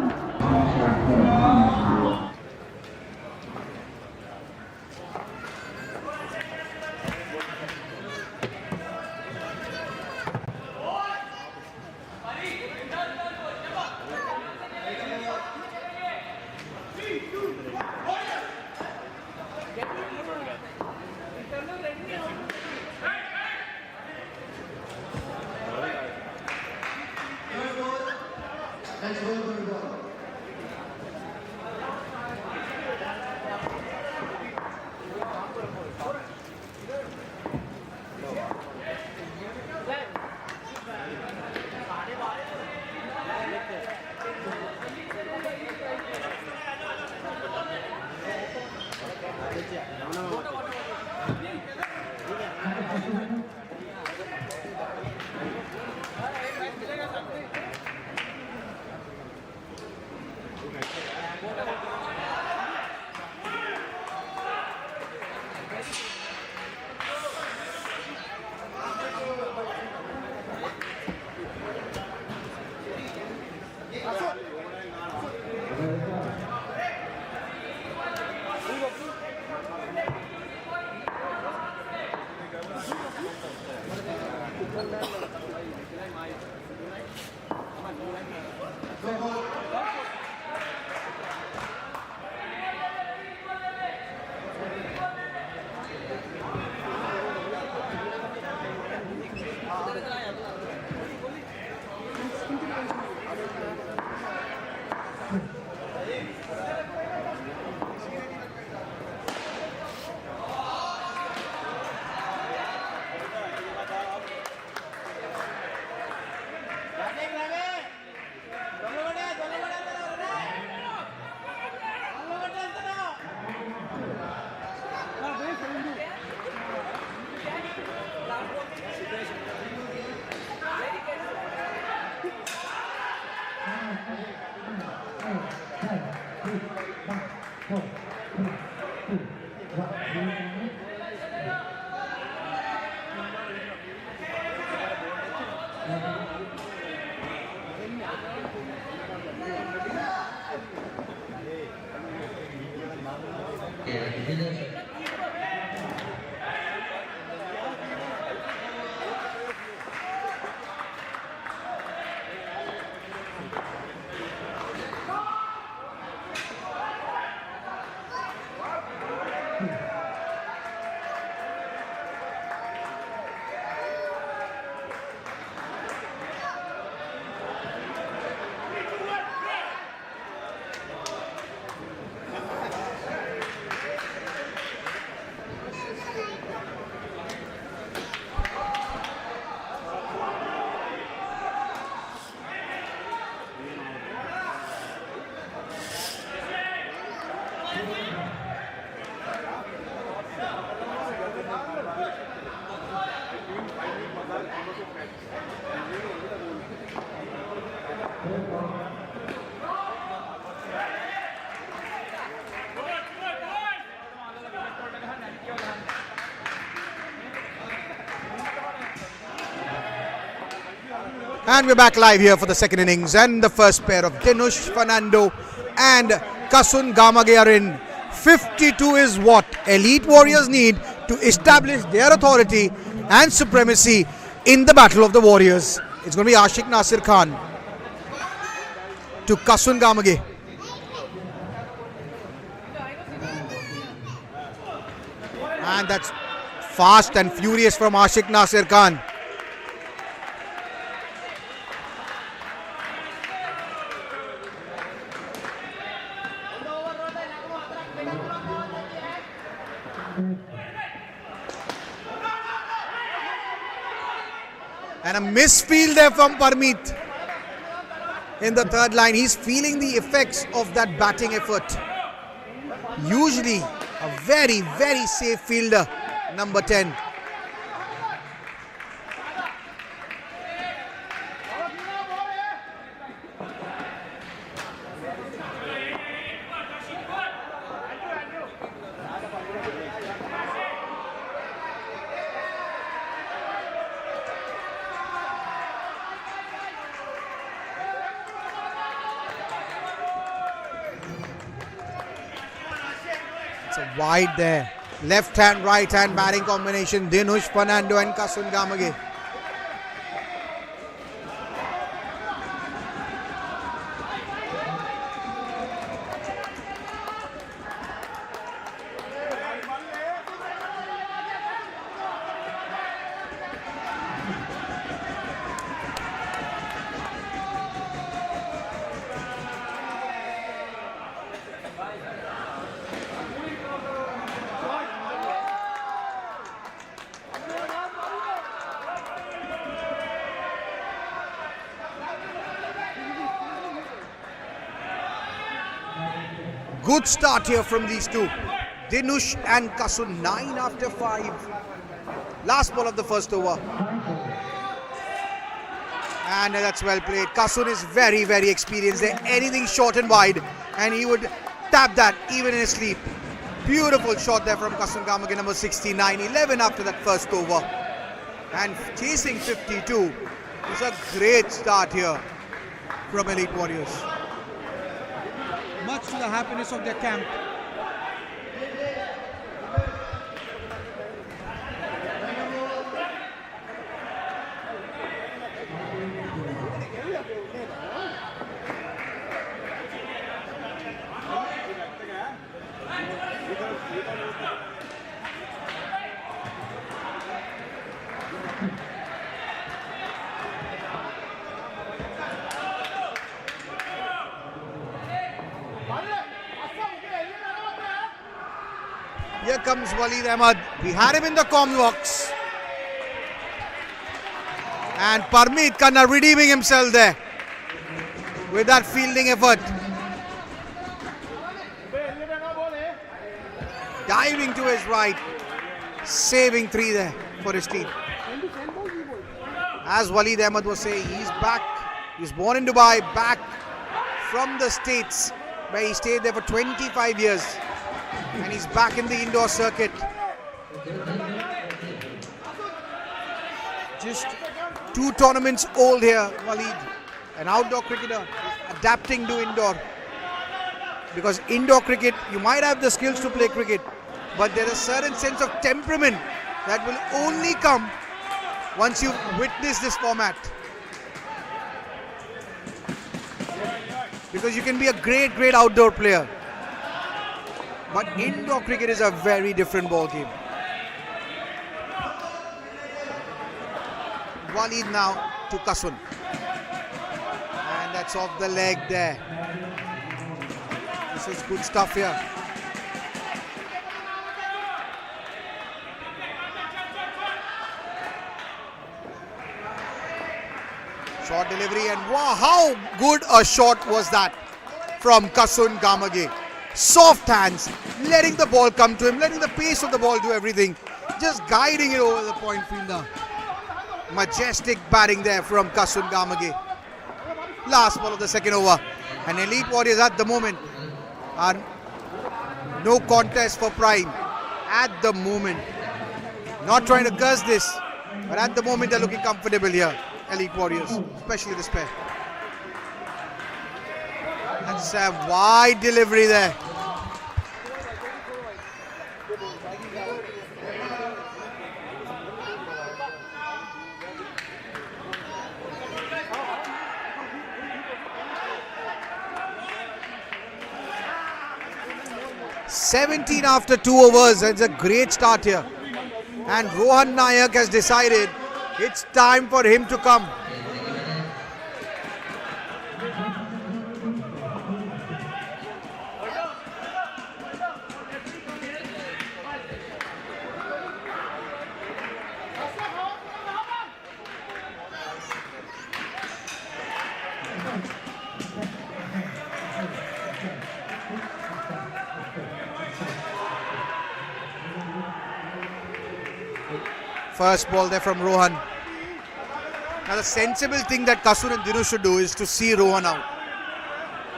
And we're back live here for the second innings, and the first pair of Dinush Fernando and Kasun Gamage are in. 52 is what elite warriors need to establish their authority and supremacy in the battle of the warriors. It's going to be Ashik Nasir Khan to Kasun Gamage. And that's fast and furious from Ashik Nasir Khan. And a misfield there from Parmeet in the third line. He's feeling the effects of that batting effort. Usually a very, very safe fielder, number 10. It's a wide there. Left hand, right hand batting combination. Dinush Fernando and Kasun Gamage. Good start here from these two. Dinush and Kasun, 9 after 5. Last ball of the first over. And that's well played. Kasun is very, very experienced there. Anything short and wide, and he would tap that even in his sleep. Beautiful shot there from Kasun Gamage, number 69. 11 after that first over. And chasing 52. It's a great start here from Elite Warriors. Much to the happiness of their camp. Here comes Waleed Ahmed. We had him in the com box. And Parmeet Khanna redeeming himself there with that fielding effort. Diving to his right. Saving 3 there for his team. As Waleed Ahmed was saying, he's back. He's born in Dubai, back from the States, where he stayed there for 25 years. And he's back in the indoor circuit. Just 2 tournaments old here, Waleed. An outdoor cricketer adapting to indoor. Because indoor cricket, you might have the skills to play cricket, but there's a certain sense of temperament that will only come once you witness this format. Because you can be a great, great outdoor player, but indoor cricket is a very different ball game. Waleed now to Kasun. And that's off the leg there. This is good stuff here. Short delivery, and wow, how good a shot was that from Kasun Gamage. Soft hands, letting the ball come to him, letting the pace of the ball do everything, just guiding it over the point fielder. Majestic batting there from Kasun Gamage. Last ball of the second over, and Elite Warriors at the moment are no contest for Prime. At the moment, not trying to curse this, but at the moment they're looking comfortable here, Elite Warriors, especially this pair. That's a wide delivery there. "17 after 2 overs. It's a great start here. And Rohan Nayak has decided it's time for him to come. First ball there from Rohan. Now the sensible thing that Kasun and Dinush should do is to see Rohan out.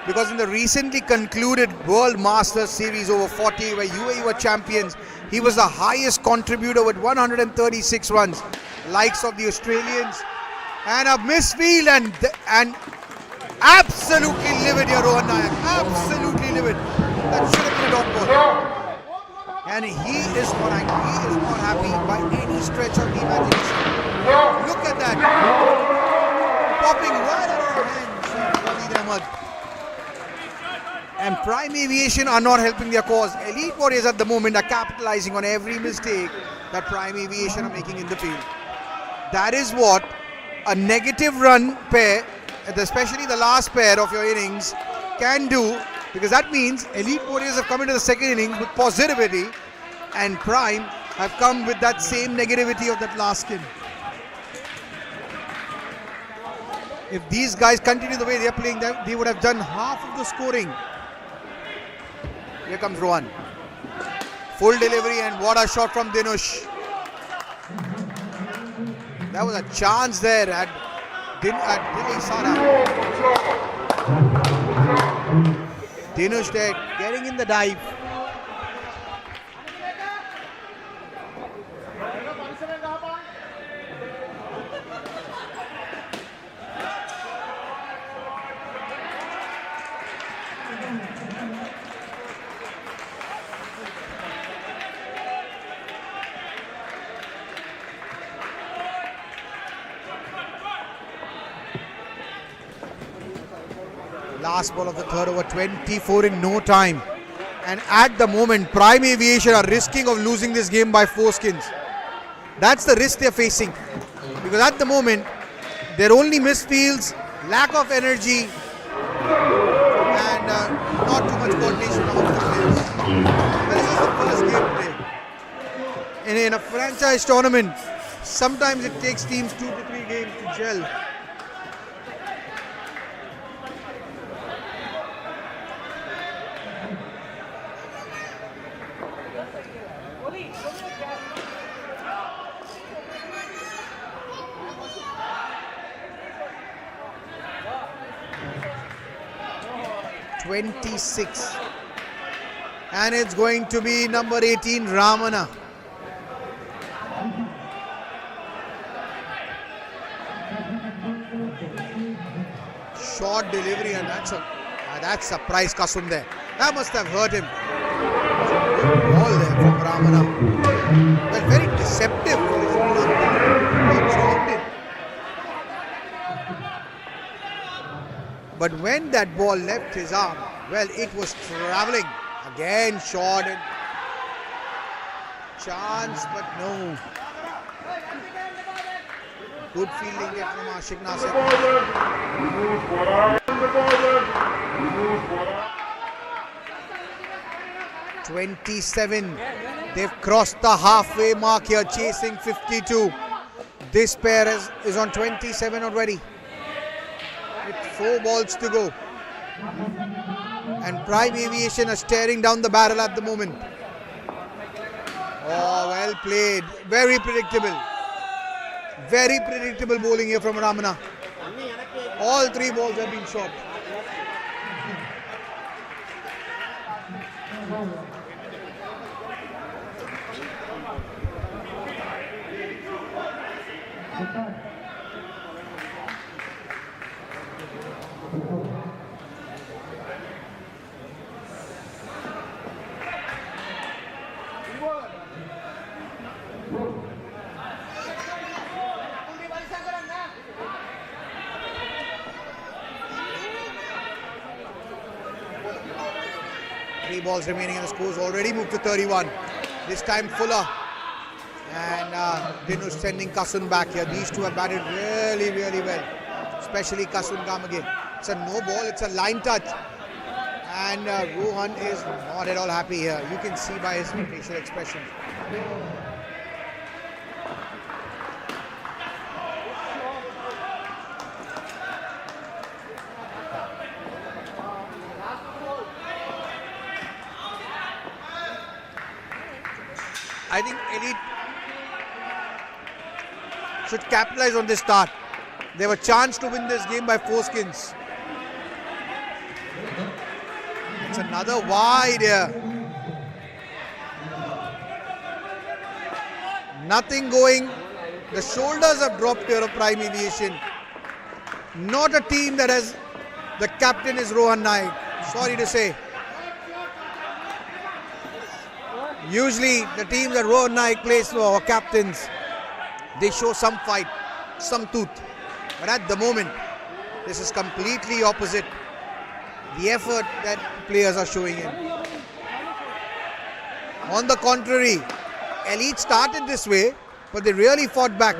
Because in the recently concluded World Masters Series over 40, where UAE were champions, he was the highest contributor with 136 runs. Likes of the Australians. And a misfield and absolutely livid here, Rohan Nayak. Absolutely livid. That should have been a dot ball. And he is not angry, he is not happy by any stretch of the imagination. Look at that. Popping right out of our hands, Waleed Ahmed. And Prime Aviation are not helping their cause. Elite Warriors at the moment are capitalizing on every mistake that Prime Aviation are making in the field. That is what a negative run pair, especially the last pair of your innings, can do. Because that means Elite Warriors have come into the second innings with positivity, and Prime have come with that same negativity of that last skin. If these guys continue the way they are playing, they would have done half of the scoring Here comes Rohan. Full delivery and what a shot from Dinush. There was a chance there at Dilli Sana. Dinush there getting in the dive. Last ball of the third over, 24 in no time. And at the moment, Prime Aviation are risking of losing this game by 4 skins. That's the risk they're facing. Because at the moment, their only misfields, lack of energy, and not too much coordination among the players. But this is the first game today. In a franchise tournament, sometimes it takes teams 2 to 3 games to gel. (26) and it's going to be number 18 Ramana. Short delivery and that's a price Kasum there. That must have hurt him. Good ball there from Ramana. But very deceptive. But when that ball left his arm, well, it was travelling. Again, short and chance, but no. Good fielding there from Ashik Nasir. 27. They've crossed the halfway mark here, chasing 52. This pair is on 27 already. With 4 balls to go. And Prime Aviation are staring down the barrel at the moment. Oh, well played. Very predictable. Very predictable bowling here from Ramana. All 3 balls have been shot. Balls remaining and the score's already moved to 31. This time Fuller and Dinush sending Kasun back here. These two have batted really, really well, especially Kasun Gamage. It's a no ball, it's a line touch, and Rohan is not at all happy here. You can see by his facial expression. I think Elite should capitalize on this start. They have a chance to win this game by 4 skins. It's another wide here. Nothing going. The shoulders have dropped here of Prime Aviation. Not a team that has, the captain is Rohan Naik. Sorry to say. Usually the teams that Rohan Naik plays for, or captains, they show some fight, some tooth. But at the moment, this is completely opposite the effort that players are showing in. On the contrary, Elite started this way, but they really fought back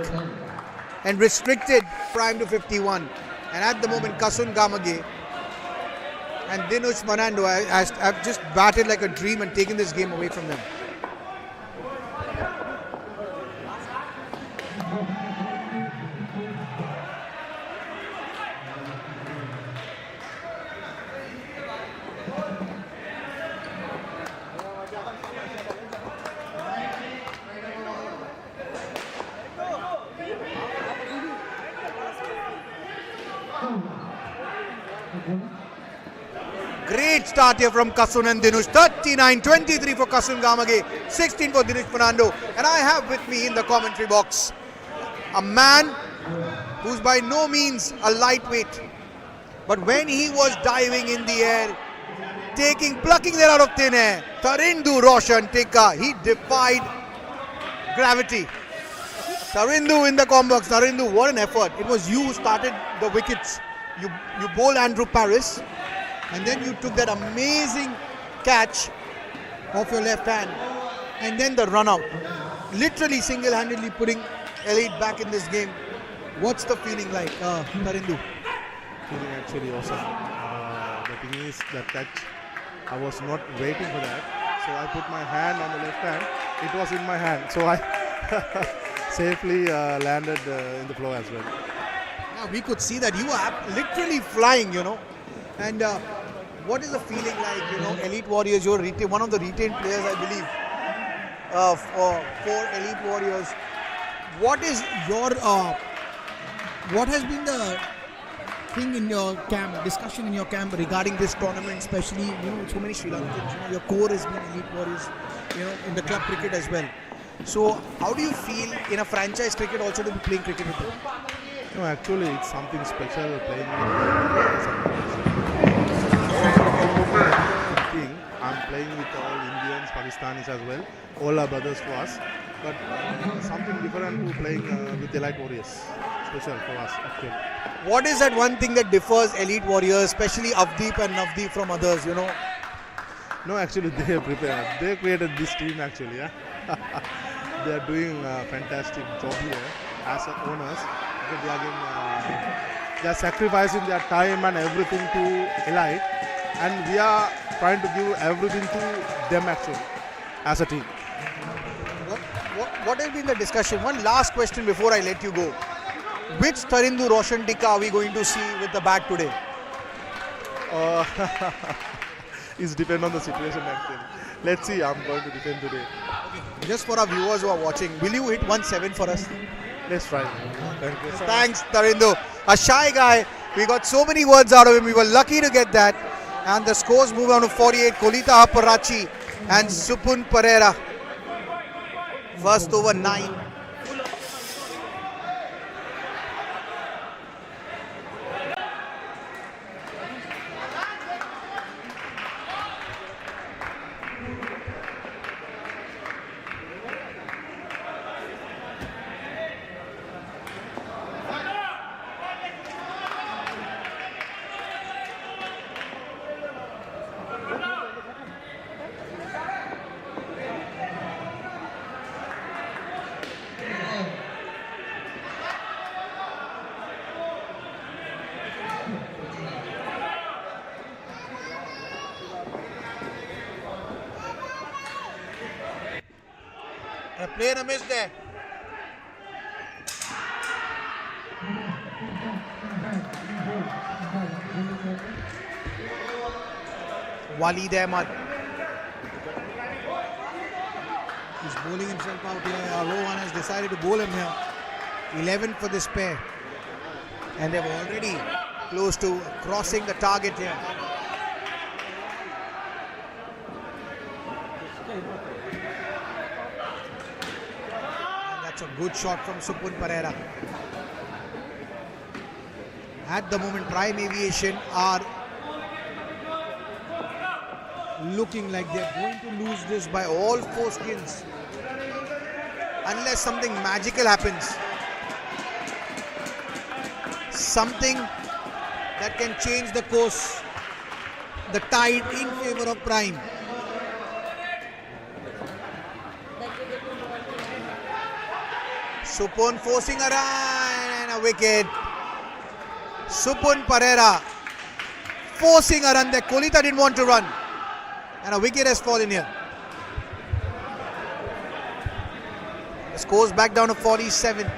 and restricted Prime to 51. And at the moment, Kasun Gamage and Dinush Manando have just batted like a dream and taken this game away from them. Great start here from Kasun and Dinush. 39-23 for Kasun Gamage, 16 for Dinush Fernando. And I have with me in the commentary box a man who's by no means a lightweight. But when he was diving in the air, plucking that out of thin air, Tharindu Roshan Tikka, he defied gravity. Tharindu in the combox. Tharindu, what an effort. It was you who started the wickets. You bowled Andrew Paris, and then you took that amazing catch off your left hand, and then the run out. Literally single-handedly putting Elite back in this game. What's the feeling like, Tharindu? Feeling actually awesome. The thing is, that touch, I was not waiting for that. So I put my hand on the left hand. It was in my hand. So I safely landed in the floor as well. Yeah, we could see that you were literally flying, And what is the feeling like, Elite Warriors? You're one of the retained players, I believe, for Elite Warriors. What is your, what has been the thing in your camp, discussion in your camp regarding this tournament, especially, so many Sri Lankans, your core has been Elite Warriors, in the club cricket as well. So, how do you feel in a franchise cricket also to be playing cricket with them? No, actually, it's something special playing with I'm playing with all Indians, Pakistanis as well, all our brothers to us. But something different to playing with Elite Warriors, special for us actually. What is that one thing that differs Elite Warriors, especially Avdeep and Navdeep from others, No, actually they prepared. They created this team actually. Yeah? They are doing a fantastic job here as owners. They are sacrificing their time and everything to Elite, and we are trying to give everything to them actually as a team. What has been the discussion? One last question before I let you go. Which Tharindu Roshan Tikka are we going to see with the bat today? It depends on the situation actually. Let's see, I'm going to defend today. Okay. Just for our viewers who are watching, will you hit 1-7 for us? Let's try. Thank you. Thanks, Tharindu. A shy guy. We got so many words out of him. We were lucky to get that. And the scores move on to 48. Kolita Apparachi and Supun Pereira. First over 9. Playing a miss there. Waleed Ahmad. He's bowling himself out here. Rohan has decided to bowl him here. 11 for this pair. And they're already close to crossing the target here. That's a good shot from Supun Pereira. At the moment, Prime Aviation are looking like they're going to lose this by all 4 skins. Unless something magical happens. Something that can change the course, the tide in favor of Prime. Supun forcing a run and a wicket. Supun Pereira forcing a run there. Kolita didn't want to run. And a wicket has fallen here. The score's back down to 47.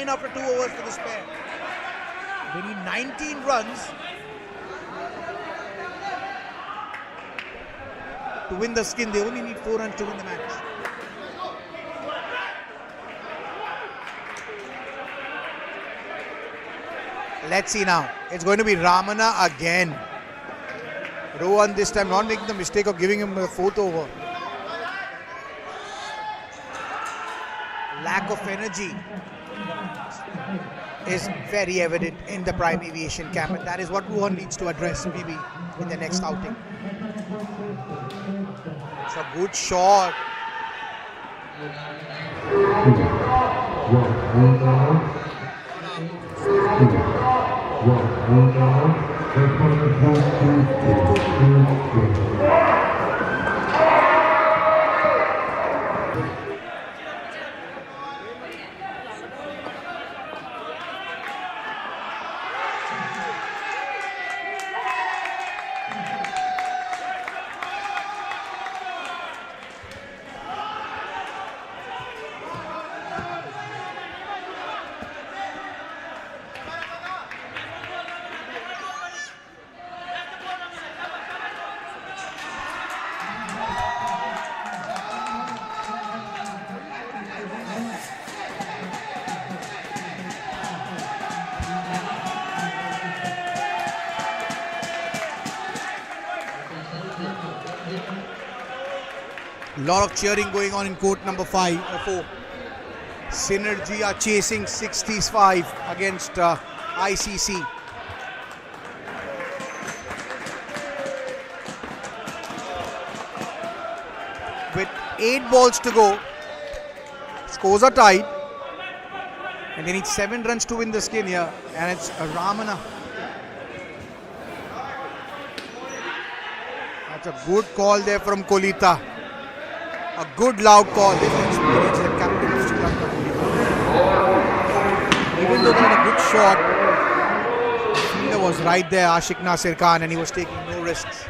9 after 2 overs for this pair. They need 19 runs to win the skin. They only need 4 runs to win the match. Let's see now. It's going to be Ramana again. Rohan this time not making the mistake of giving him the 4th over. Lack of energy is very evident in the Prime Aviation camp, and that is what Rohan needs to address maybe in the next outing. It's a good shot. Lot of cheering going on in court number 4. Synergy are chasing 65 against ICC. With 8 balls to go, scores are tied, and they need 7 runs to win the skin here, and it's Ramana. That's a good call there from Kolita. A good loud call. This is experience the captain of Sri Lanka. Even though they had a good shot, the fielder was right there, Ashik Nasir Khan, and he was taking no risks.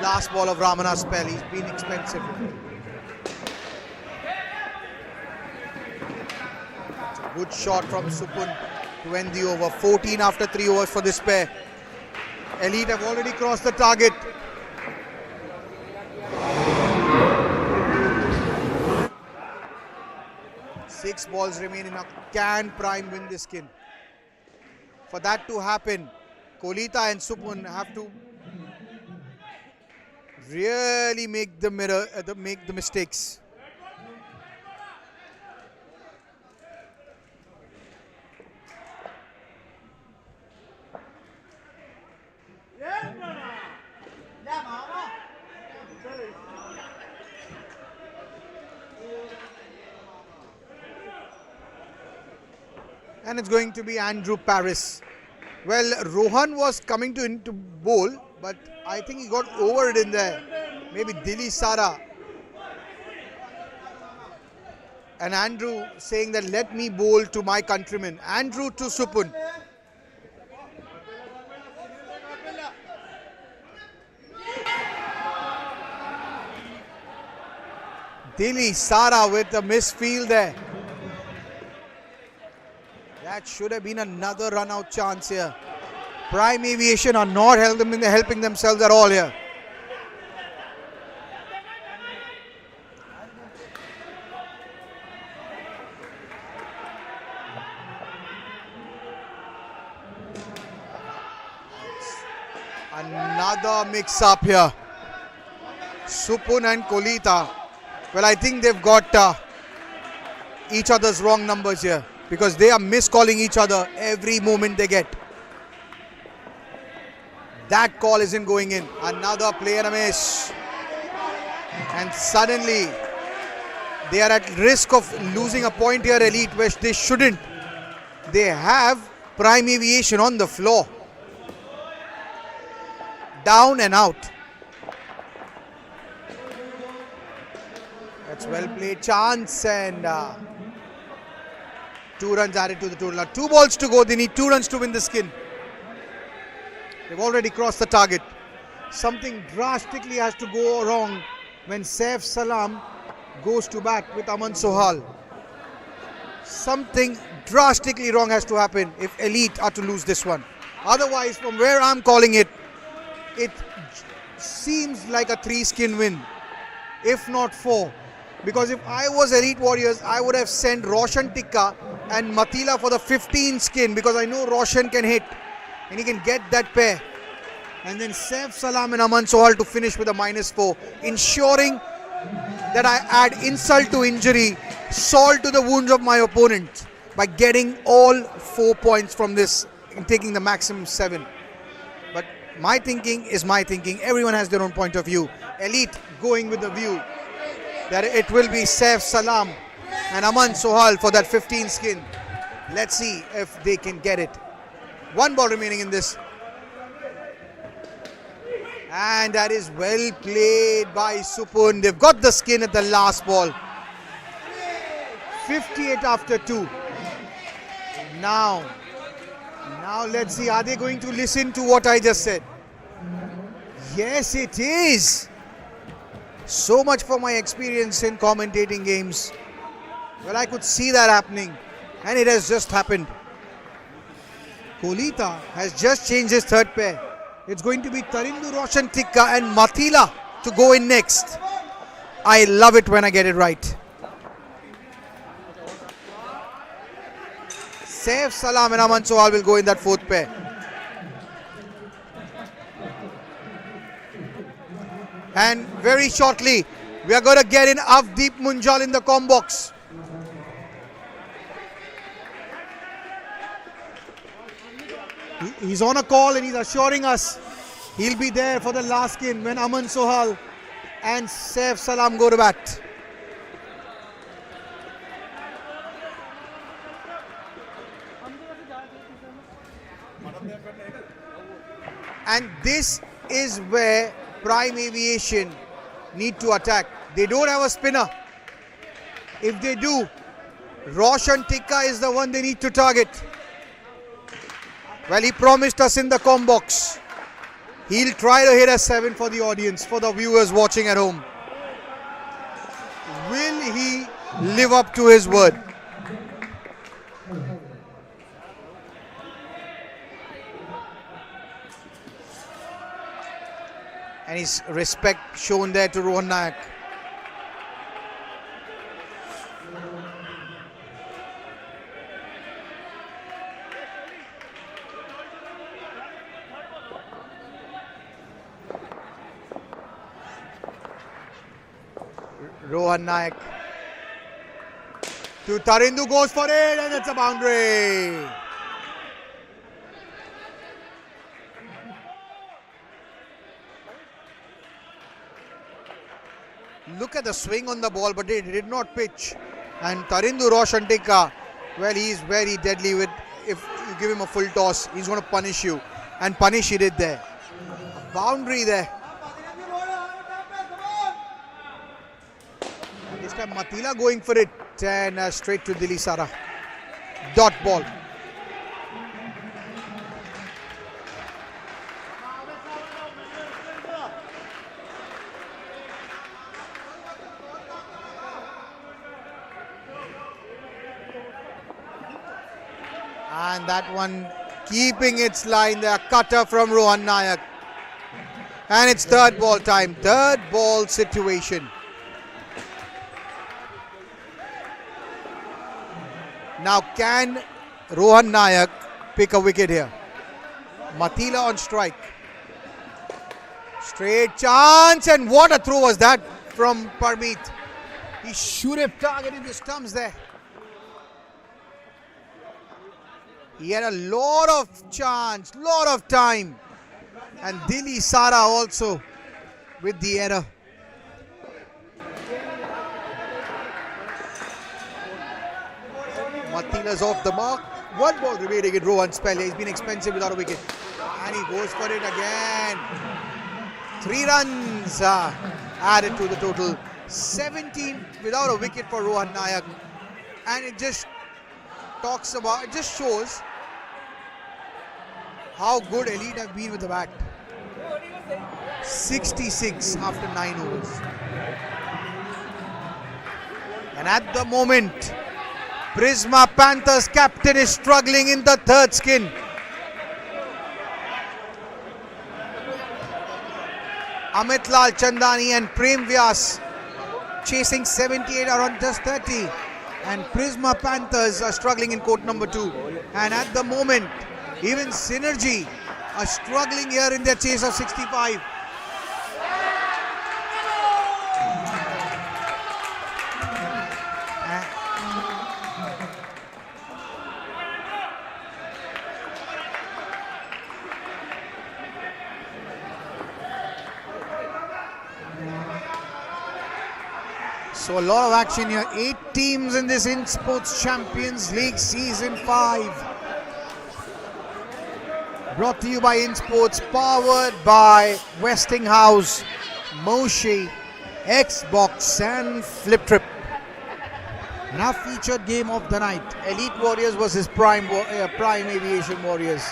Last ball of Ramana's spell, he's been expensive. It's a good shot from Supun to end the over. 14 after 3 overs for this pair. Elite have already crossed the target. Six balls remaining now. Can Prime win this skin? For that to happen, Kolita and Supun have to really make the mistakes. And it's going to be Andrew Paris. Well, Rohan was coming into bowl, but I think he got over it in there. Maybe Dilly Sara. And Andrew saying that let me bowl to my countrymen. Andrew to Supun. Dilly Sara with a misfield there. That should have been another run-out chance here. Prime Aviation are not helping themselves at all here. Another mix-up here. Supun and Kolita. Well, I think they've got each other's wrong numbers here, because they are miscalling each other every moment they get. That call isn't going in. Another play and a miss. And suddenly they are at risk of losing a point here, Elite, which they shouldn't. They have Prime Aviation on the floor. Down and out. That's well played. Chance, and 2 runs added to the total. Now 2 balls to go. They need 2 runs to win the skin. They've already crossed the target. Something drastically has to go wrong when Saif Salam goes to bat with Aman Sohal. Something drastically wrong has to happen if Elite are to lose this one. Otherwise, from where I'm calling it, it seems like a 3-skin win, if not 4. Because if I was Elite Warriors, I would have sent Roshan Tikka and Matila for the 15-skin, because I know Roshan can hit and he can get that pair. And then Saif Salam and Aman Sohal to finish with a -4, ensuring that I add insult to injury, salt to the wounds of my opponent by getting all 4 points from this and taking the maximum 7. But my thinking is my thinking. Everyone has their own point of view. Elite going with the view that it will be Saif Salam and Aman Sohal for that 15-skin. Let's see if they can get it. 1 ball remaining in this. And that is well played by Supun. They've got the skin at the last ball. 58 after 2. Now let's see, are they going to listen to what I just said? Yes, it is. So much for my experience in commentating games. Well, I could see that happening, and it has just happened. Kolita has just changed his third pair. It's going to be Tharindu, Roshan Tikka and Matila to go in next. I love it when I get it right. Saif Salam and Aman Sohal will go in that 4th pair. And very shortly, we are going to get in Avdeep Munjal in the com box. He's on a call and he's assuring us he'll be there for the last skin when Aman Sohal and Saif Salam go to bat. And this is where Prime Aviation need to attack. They don't have a spinner. If they do, Roshan Tikka is the one they need to target. Well, he promised us in the com box. He'll try to hit a 7 for the audience, for the viewers watching at home. Will he live up to his word? And his respect shown there to Rohan Nayak. Rohan Nayak to Tharindu, goes for it, and it's a boundary. Look at the swing on the ball, but it did not pitch. And Tharindu, Roshan Tikka, well, he is very deadly with, if you give him a full toss, he's going to punish you. And punish he did there. A boundary there. This time Matila going for it, and straight to Dilli Sara. Dot ball. And that one keeping its line there, cutter from Rohan Nayak. And it's 3rd ball time, 3rd ball situation. Now can Rohan Nayak pick a wicket here? Matila on strike. Straight chance, and what a throw was that from Parmeet. He should have targeted the stumps there. He had a lot of chance, lot of time. And Dilli Sara also with the error. Matila's off the mark. 1 ball remaining in Rohan's spell. He's been expensive without a wicket. And he goes for it again. 3 runs added to the total. 17 without a wicket for Rohan Nayak. And it just shows how good Elite have been with the bat. 66 after 9 overs. And at the moment, Prisma Panthers captain is struggling in the third skin. Amit Lal Chandani and Prem Vyas chasing 78 are on just 30. And Prisma Panthers are struggling in court number 2. And at the moment, even Synergy are struggling here in their chase of 65. So a lot of action here. 8 teams in this Insportz Champions League Season 5. Brought to you by Insportz, powered by Westinghouse, Moshe, Xbox and Flip Trip. And our featured game of the night, Elite Warriors versus Prime Aviation Warriors.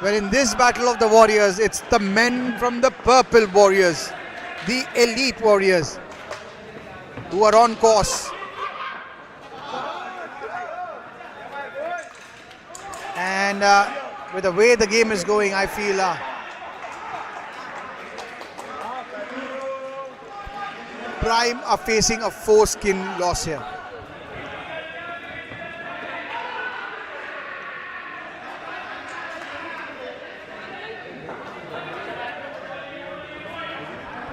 Well, in this battle of the Warriors, it's the men from the Purple Warriors, the Elite Warriors, who are on course. And with the way the game is going, I feel Prime are facing a 4-skin loss here.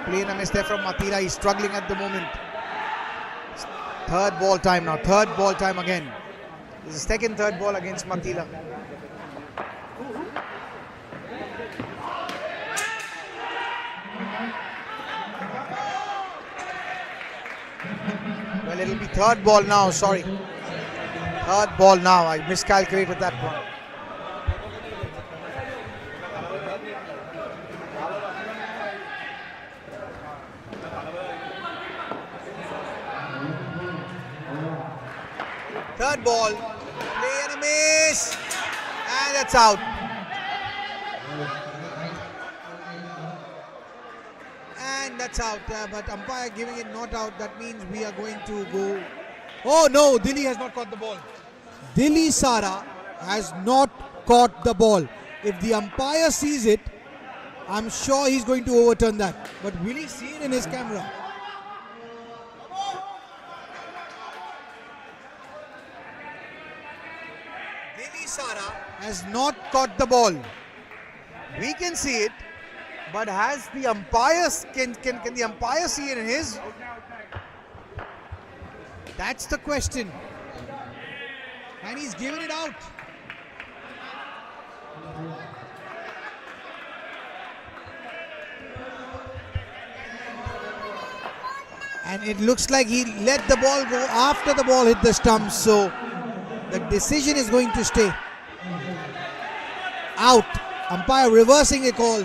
Playing a miss there from Matira. He's struggling at the moment. Third ball time now. Third ball time again. This is the second third ball against Matila. Well, it'll be third ball now. Sorry. Third ball now. I miscalculated that one. Third ball, play and a miss, and that's out. And that's out, but umpire giving it not out. That means we are going to go. Oh no, Delhi has not caught the ball. Delhi Sara has not caught the ball. If the umpire sees it, I'm sure he's going to overturn that. But will he see it in his camera? Sara has not caught the ball. We can see it, but has the umpires can the umpire see it in his? That's the question. And he's given it out. And it looks like he let the ball go after the ball hit the stumps, so the decision is going to stay out. Umpire reversing a call.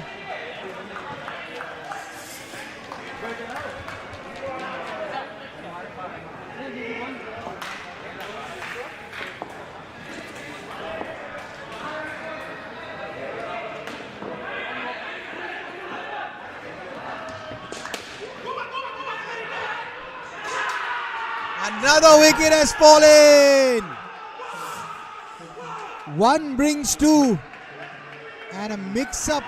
Another wicket has fallen. One brings two, and a mix-up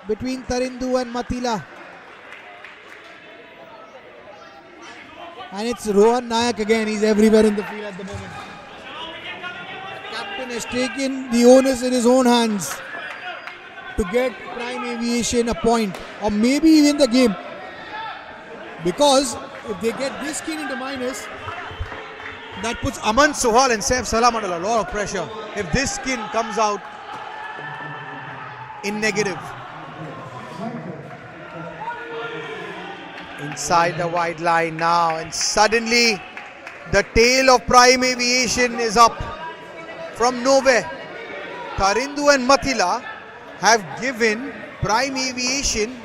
between Tharindu and Matila. And it's Rohan Nayak again. He's everywhere in the field at the moment. Captain has taken the onus in his own hands to get Prime Aviation a point, or maybe even the game, because if they get this skin into minus, that puts Aman Sohal and Saif Salam under a lot of pressure. If this skin comes out in negative. Inside the wide line now, and suddenly the tail of Prime Aviation is up from nowhere. Tharindu and Matila have given Prime Aviation,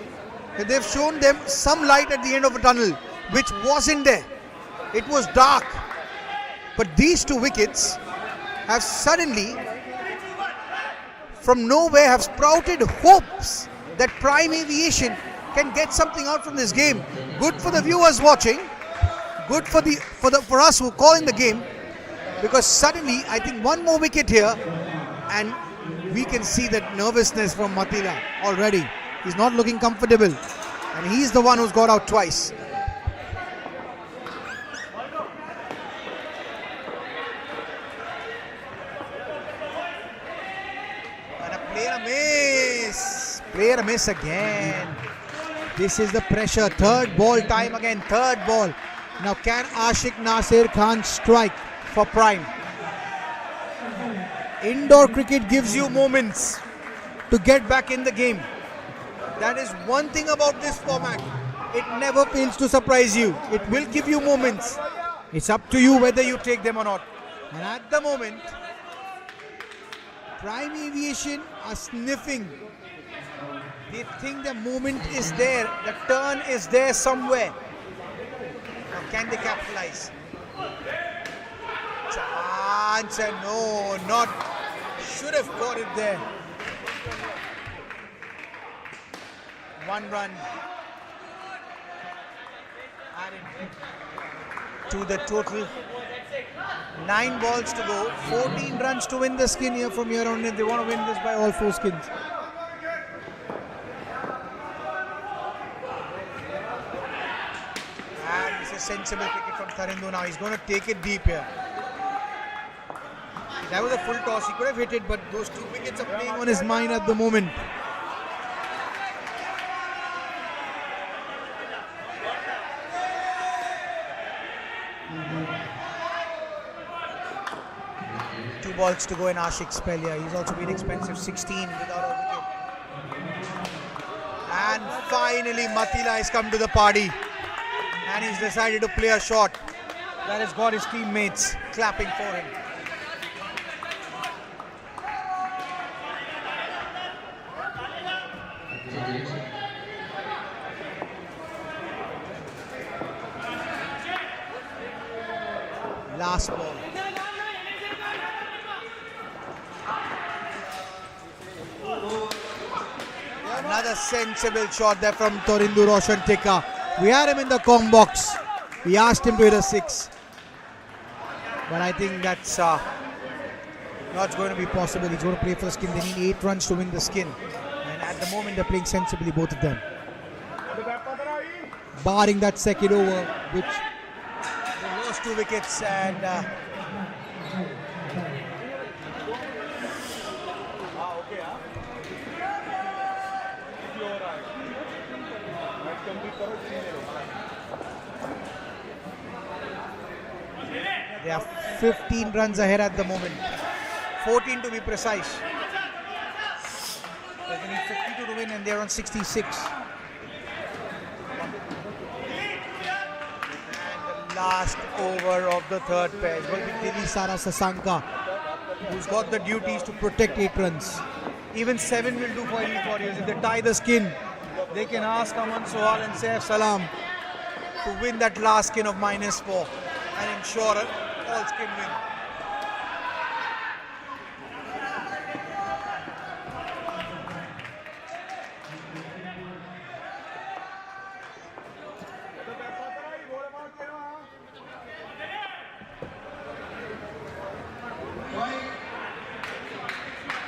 they've shown them some light at the end of a tunnel, which wasn't there. It was dark. But these two wickets have suddenly, from nowhere, have sprouted hopes that Prime Aviation can get something out from this game. Good for the viewers watching. Good for us who are calling the game. Because suddenly, I think one more wicket here, and we can see that nervousness from Matila already. He's not looking comfortable, and he's the one who's got out twice. And a player a miss again. This is the pressure. Third ball time again. Third ball. Now can Ashik Nasir Khan strike for Prime? Indoor cricket gives you moments to get back in the game. That is one thing about this format. It never fails to surprise you. It will give you moments. It's up to you whether you take them or not. And at the moment, Prime Aviation are sniffing. They think the moment is there. The turn is there somewhere. Now can they capitalize? Chance, and no, not. Should have got it there. One run added to the total. 9 balls to go. 14 runs to win the skin here from here on in. They want to win this by all 4 skins. And it's a sensible cricket from Tharindu now. He's going to take it deep here. That was a full toss. He could have hit it, but those 2 wickets are playing on his mind at the moment. Two balls to go in Ashik's spell here. He's also been expensive, 16 without a wicket. And finally Matila has come to the party. And he's decided to play a shot that has got his teammates clapping for him. Last ball. Another sensible shot there from Tharindu Roshan Tikka. We had him in the com box. We asked him to hit a 6. But I think that's not going to be possible. He's going to play for the skin. They need 8 runs to win the skin. And at the moment they're playing sensibly, both of them. Barring that second over, which they lost 2 wickets and they are 15 runs ahead at the moment. 14 to be precise. They need 52 to win and they're on 66. And the last over of the third pair will be Dilli Sara Sasanka, who's got the duties to protect 8 runs. Even 7 will do for Elite Warriors. If they tie the skin, they can ask Aman Sohal and Saif Salam to win that last skin of -4 and ensure all skin win.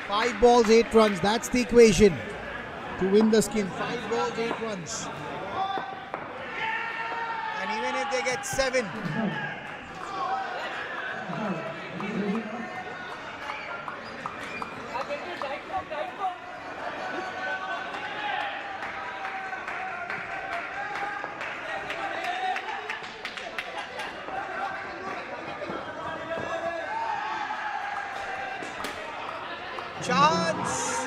Five balls, 8 runs. That's the equation to win the skin. 5 balls, 8 runs. And even if they get 7, chance,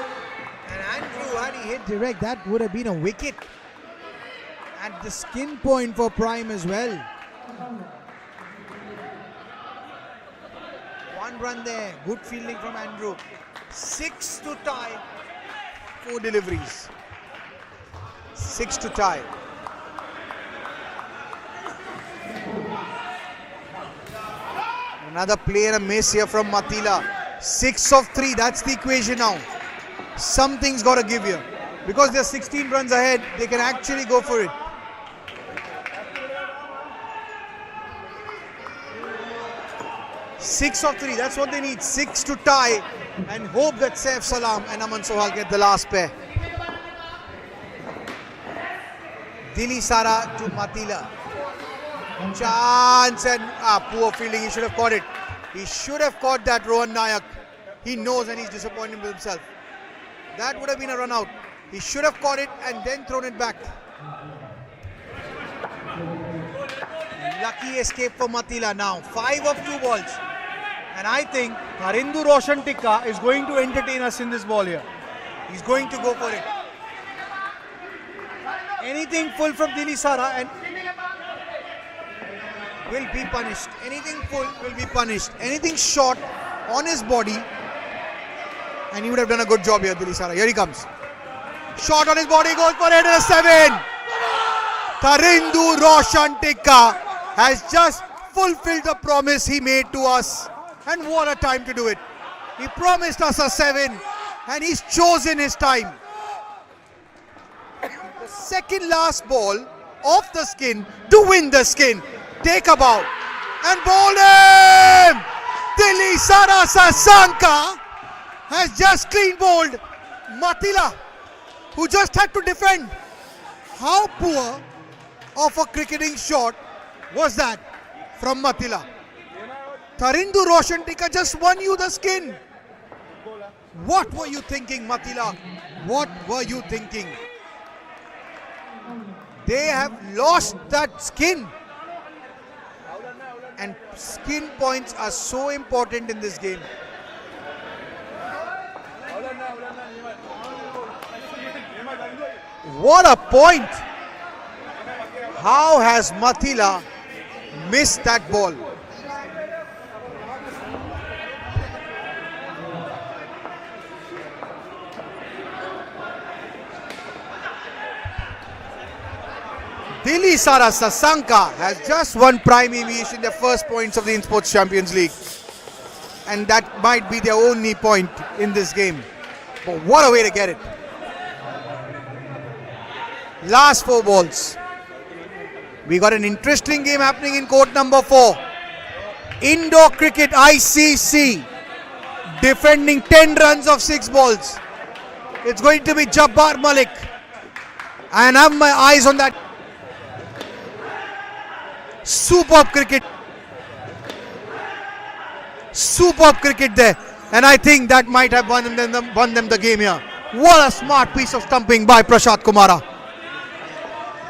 and Andrew, had he hit direct, that would have been a wicket at the skin point for Prime as well. 1 run there, good fielding from Andrew. 6 to tie, 4 deliveries. 6 to tie. Another player a miss here from Matila. 6 of 3, that's the equation now. Something's got to give here. Because they're 16 runs ahead, they can actually go for it. Six of three, that's what they need. 6 to tie and hope that Saif Salam and Aman Sohal get the last pair. Dili Sara to Matila. Chance and poor fielding. He should have caught it. He should have caught that, Rohan Nayak. He knows and he's disappointed with himself. That would have been a run out. He should have caught it and then thrown it back. Lucky escape for Matila now. 5 of 2 balls. And I think Tharindu Roshan Tikka is going to entertain us in this ball here. He's going to go for it. Anything full from Dili Sara and will be punished. Anything full will be punished. Anything short on his body, and he would have done a good job here, Dili Sara. Here he comes. Shot on his body, goes for it, and a 7. Tharindu Roshan Tikka has just fulfilled the promise he made to us. And what a time to do it. He promised us a 7 and he's chosen his time. The second last ball off the skin to win the skin. Take a bow and bowl him! Dili Sara Sasanka has just clean bowled Matila, who just had to defend. How poor of a cricketing shot was that from Matila? Tharindu Roshan Tikka just won you the skin. What were you thinking, Matila? What were you thinking? They have lost that skin. And skin points are so important in this game. What a point! How has Matila missed that ball? Dili Sara Sasanka has just won Prime Aviation their first points of the Insportz Champions League. And that might be their only point in this game. But what a way to get it. Last 4 balls. We got an interesting game happening in court number 4. Indoor Cricket ICC defending 10 runs of 6 balls. It's going to be Jabbar Malik. And I have my eyes on that. Superb cricket. Superb cricket there. And I think that might have won them the game here. What a smart piece of stumping by Prashant Kumara.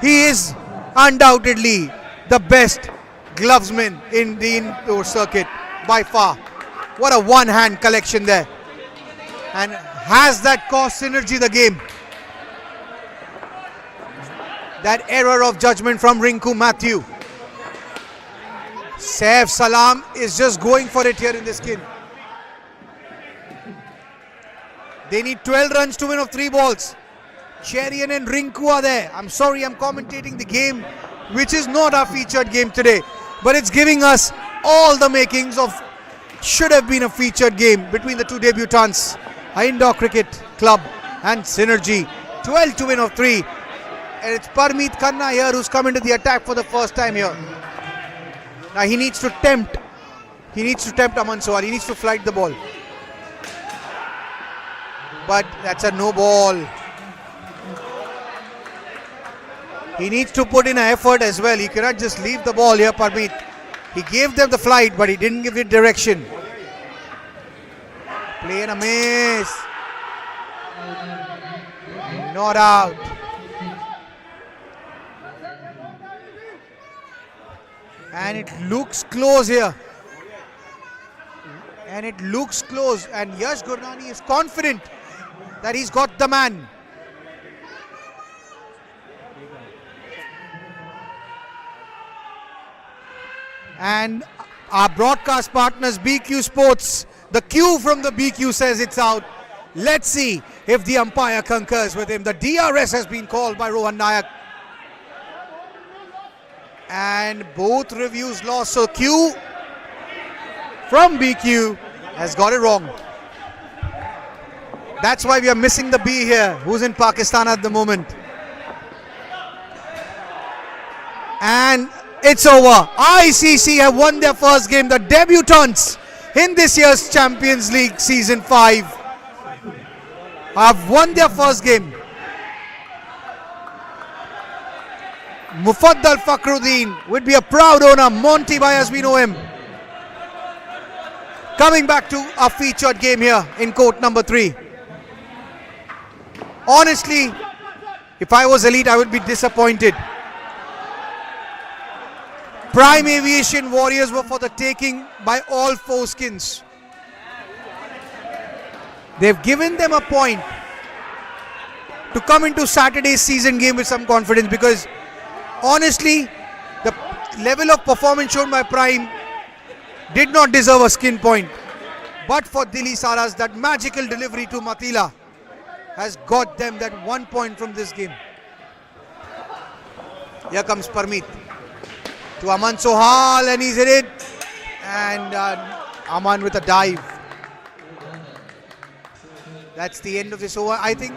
He is undoubtedly the best glovesman in the indoor circuit by far. What a one-hand collection there. And has that caused synergy the game? That error of judgment from Rinku Matthew. Saif Salam is just going for it here in this skin. They need 12 runs to win of 3 balls. Cherian and Rinku are there. I'm sorry I'm commentating the game, which is not our featured game today. But it's giving us all the makings of should have been a featured game between the 2 debutants. Indoor Cricket Club and Synergy. 12 to win of 3. And it's Parmeet Khanna here who's come into the attack for the first time here. Now he needs to tempt. He needs to tempt Aman Sohal. He needs to flight the ball. But that's a no ball. He needs to put in an effort as well. He cannot just leave the ball here, Parmeet. He gave them the flight, but he didn't give it direction. Play and a miss. Not out. And it looks close here. And it looks close. And Yash Gurnani is confident that he's got the man. And our broadcast partners BQ Sports, the Q from the BQ says it's out. Let's see if the umpire concurs with him. The DRS has been called by Rohan Nayak. And both reviews lost. So Q from BQ has got it wrong. That's why we are missing the B here, who's in Pakistan at the moment. And it's over. ICC have won their first game. The debutants in this year's Champions League Season 5 have won their first game. Mufaddal Fakhruddin would be a proud owner. Monty Bhai as we know him. Coming back to our featured game here in court number 3. Honestly, if I was Elite, I would be disappointed. Prime Aviation Warriors were for the taking by all four skins. They've given them a point to come into Saturday's season game with some confidence, because honestly, the level of performance shown by Prime did not deserve a skin point. But for Dili Saras, that magical delivery to Matila has got them that 1 point from this game. Here comes Parmeet to Aman Sohal, and he's hit it. And Aman with a dive. That's the end of this over. I think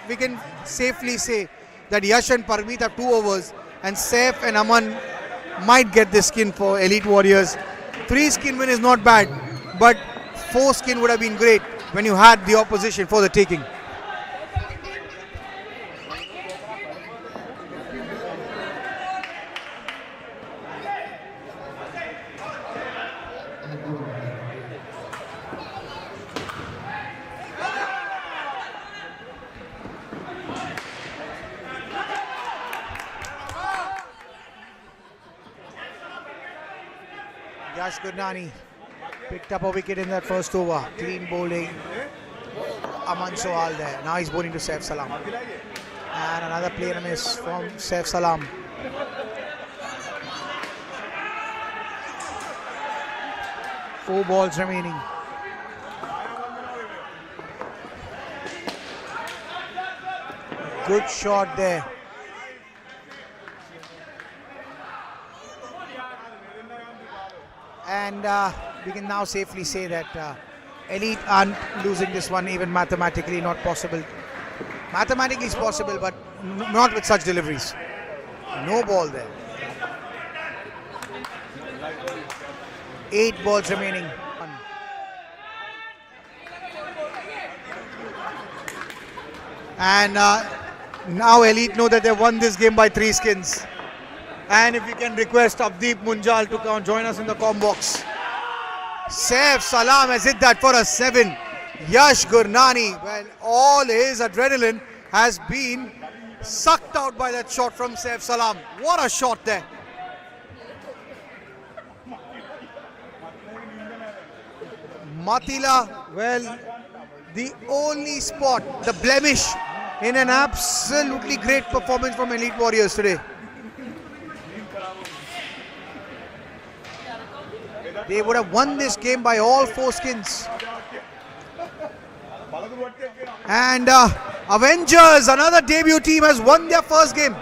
we can safely say that Yash and Parmeet have 2 overs, and Saif and Aman might get this skin for Elite Warriors. 3 skin win is not bad, but 4 skin would have been great when you had the opposition for the taking. Yash Gurnani picked up a wicket in that first over. Clean bowling. Aman Sohal there. Now he's bowling to Saif Salam. And another play and a miss from Saif Salam. Four balls remaining. Good shot there. And we can now safely say that Elite aren't losing this one, even mathematically not possible. Mathematically it's possible, but not with such deliveries. No ball there. 8 balls remaining. And now Elite know that they won this game by 3 skins. And if you can request Avdeep Munjal to come join us in the comm box. Saif Salam has hit that for a 7. Yash Gurnani, well, all his adrenaline has been sucked out by that shot from Saif Salam. What a shot there. Matila, well, the only spot, the blemish in an absolutely great performance from Elite Warriors today. They would have won this game by all 4 skins. And Avengers, another debut team, has won their first game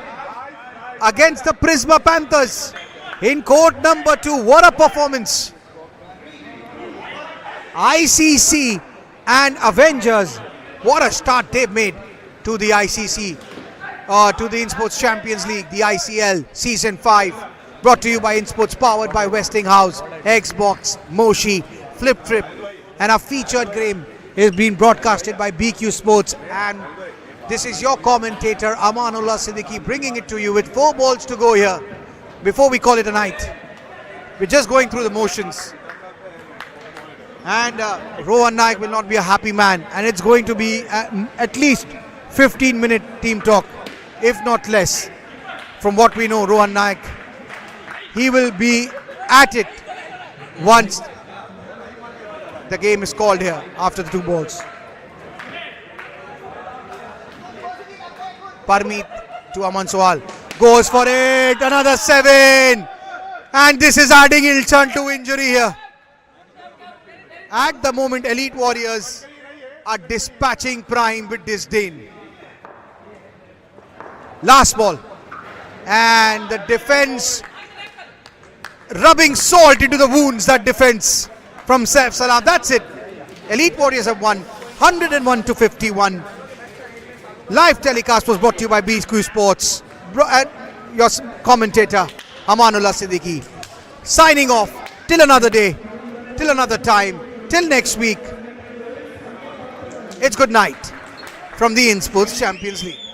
against the Prisma Panthers in court number 2. What a performance. ICC and Avengers, what a start they've made to the ICC, to the Insportz Champions League, the ICL Season 5. Brought to you by Insportz, powered by Westinghouse, Xbox, Moshi, Flip Trip, and our featured game is being broadcasted by BQ Sports. And this is your commentator Amanullah Siddiqui bringing it to you with 4 balls to go here before we call it a night. We're just going through the motions. And Rohan Naik will not be a happy man, and it's going to be at least 15-minute team talk, if not less. From what we know, Rohan Naik, he will be at it once the game is called here after the 2 balls. Parmeet to Aman Sohal. Goes for it. Another 7. And this is adding insult to injury here. At the moment, Elite Warriors are dispatching Prime with disdain. Last ball. And the defense rubbing salt into the wounds, that defense from Saif Salam. That's it. Elite Warriors have won. 101 to 51. Live telecast was brought to you by BQ Sports. And your commentator, Amanullah Siddiqui. Signing off. Till another day. Till another time. Till next week. It's good night from the Insportz Champions League.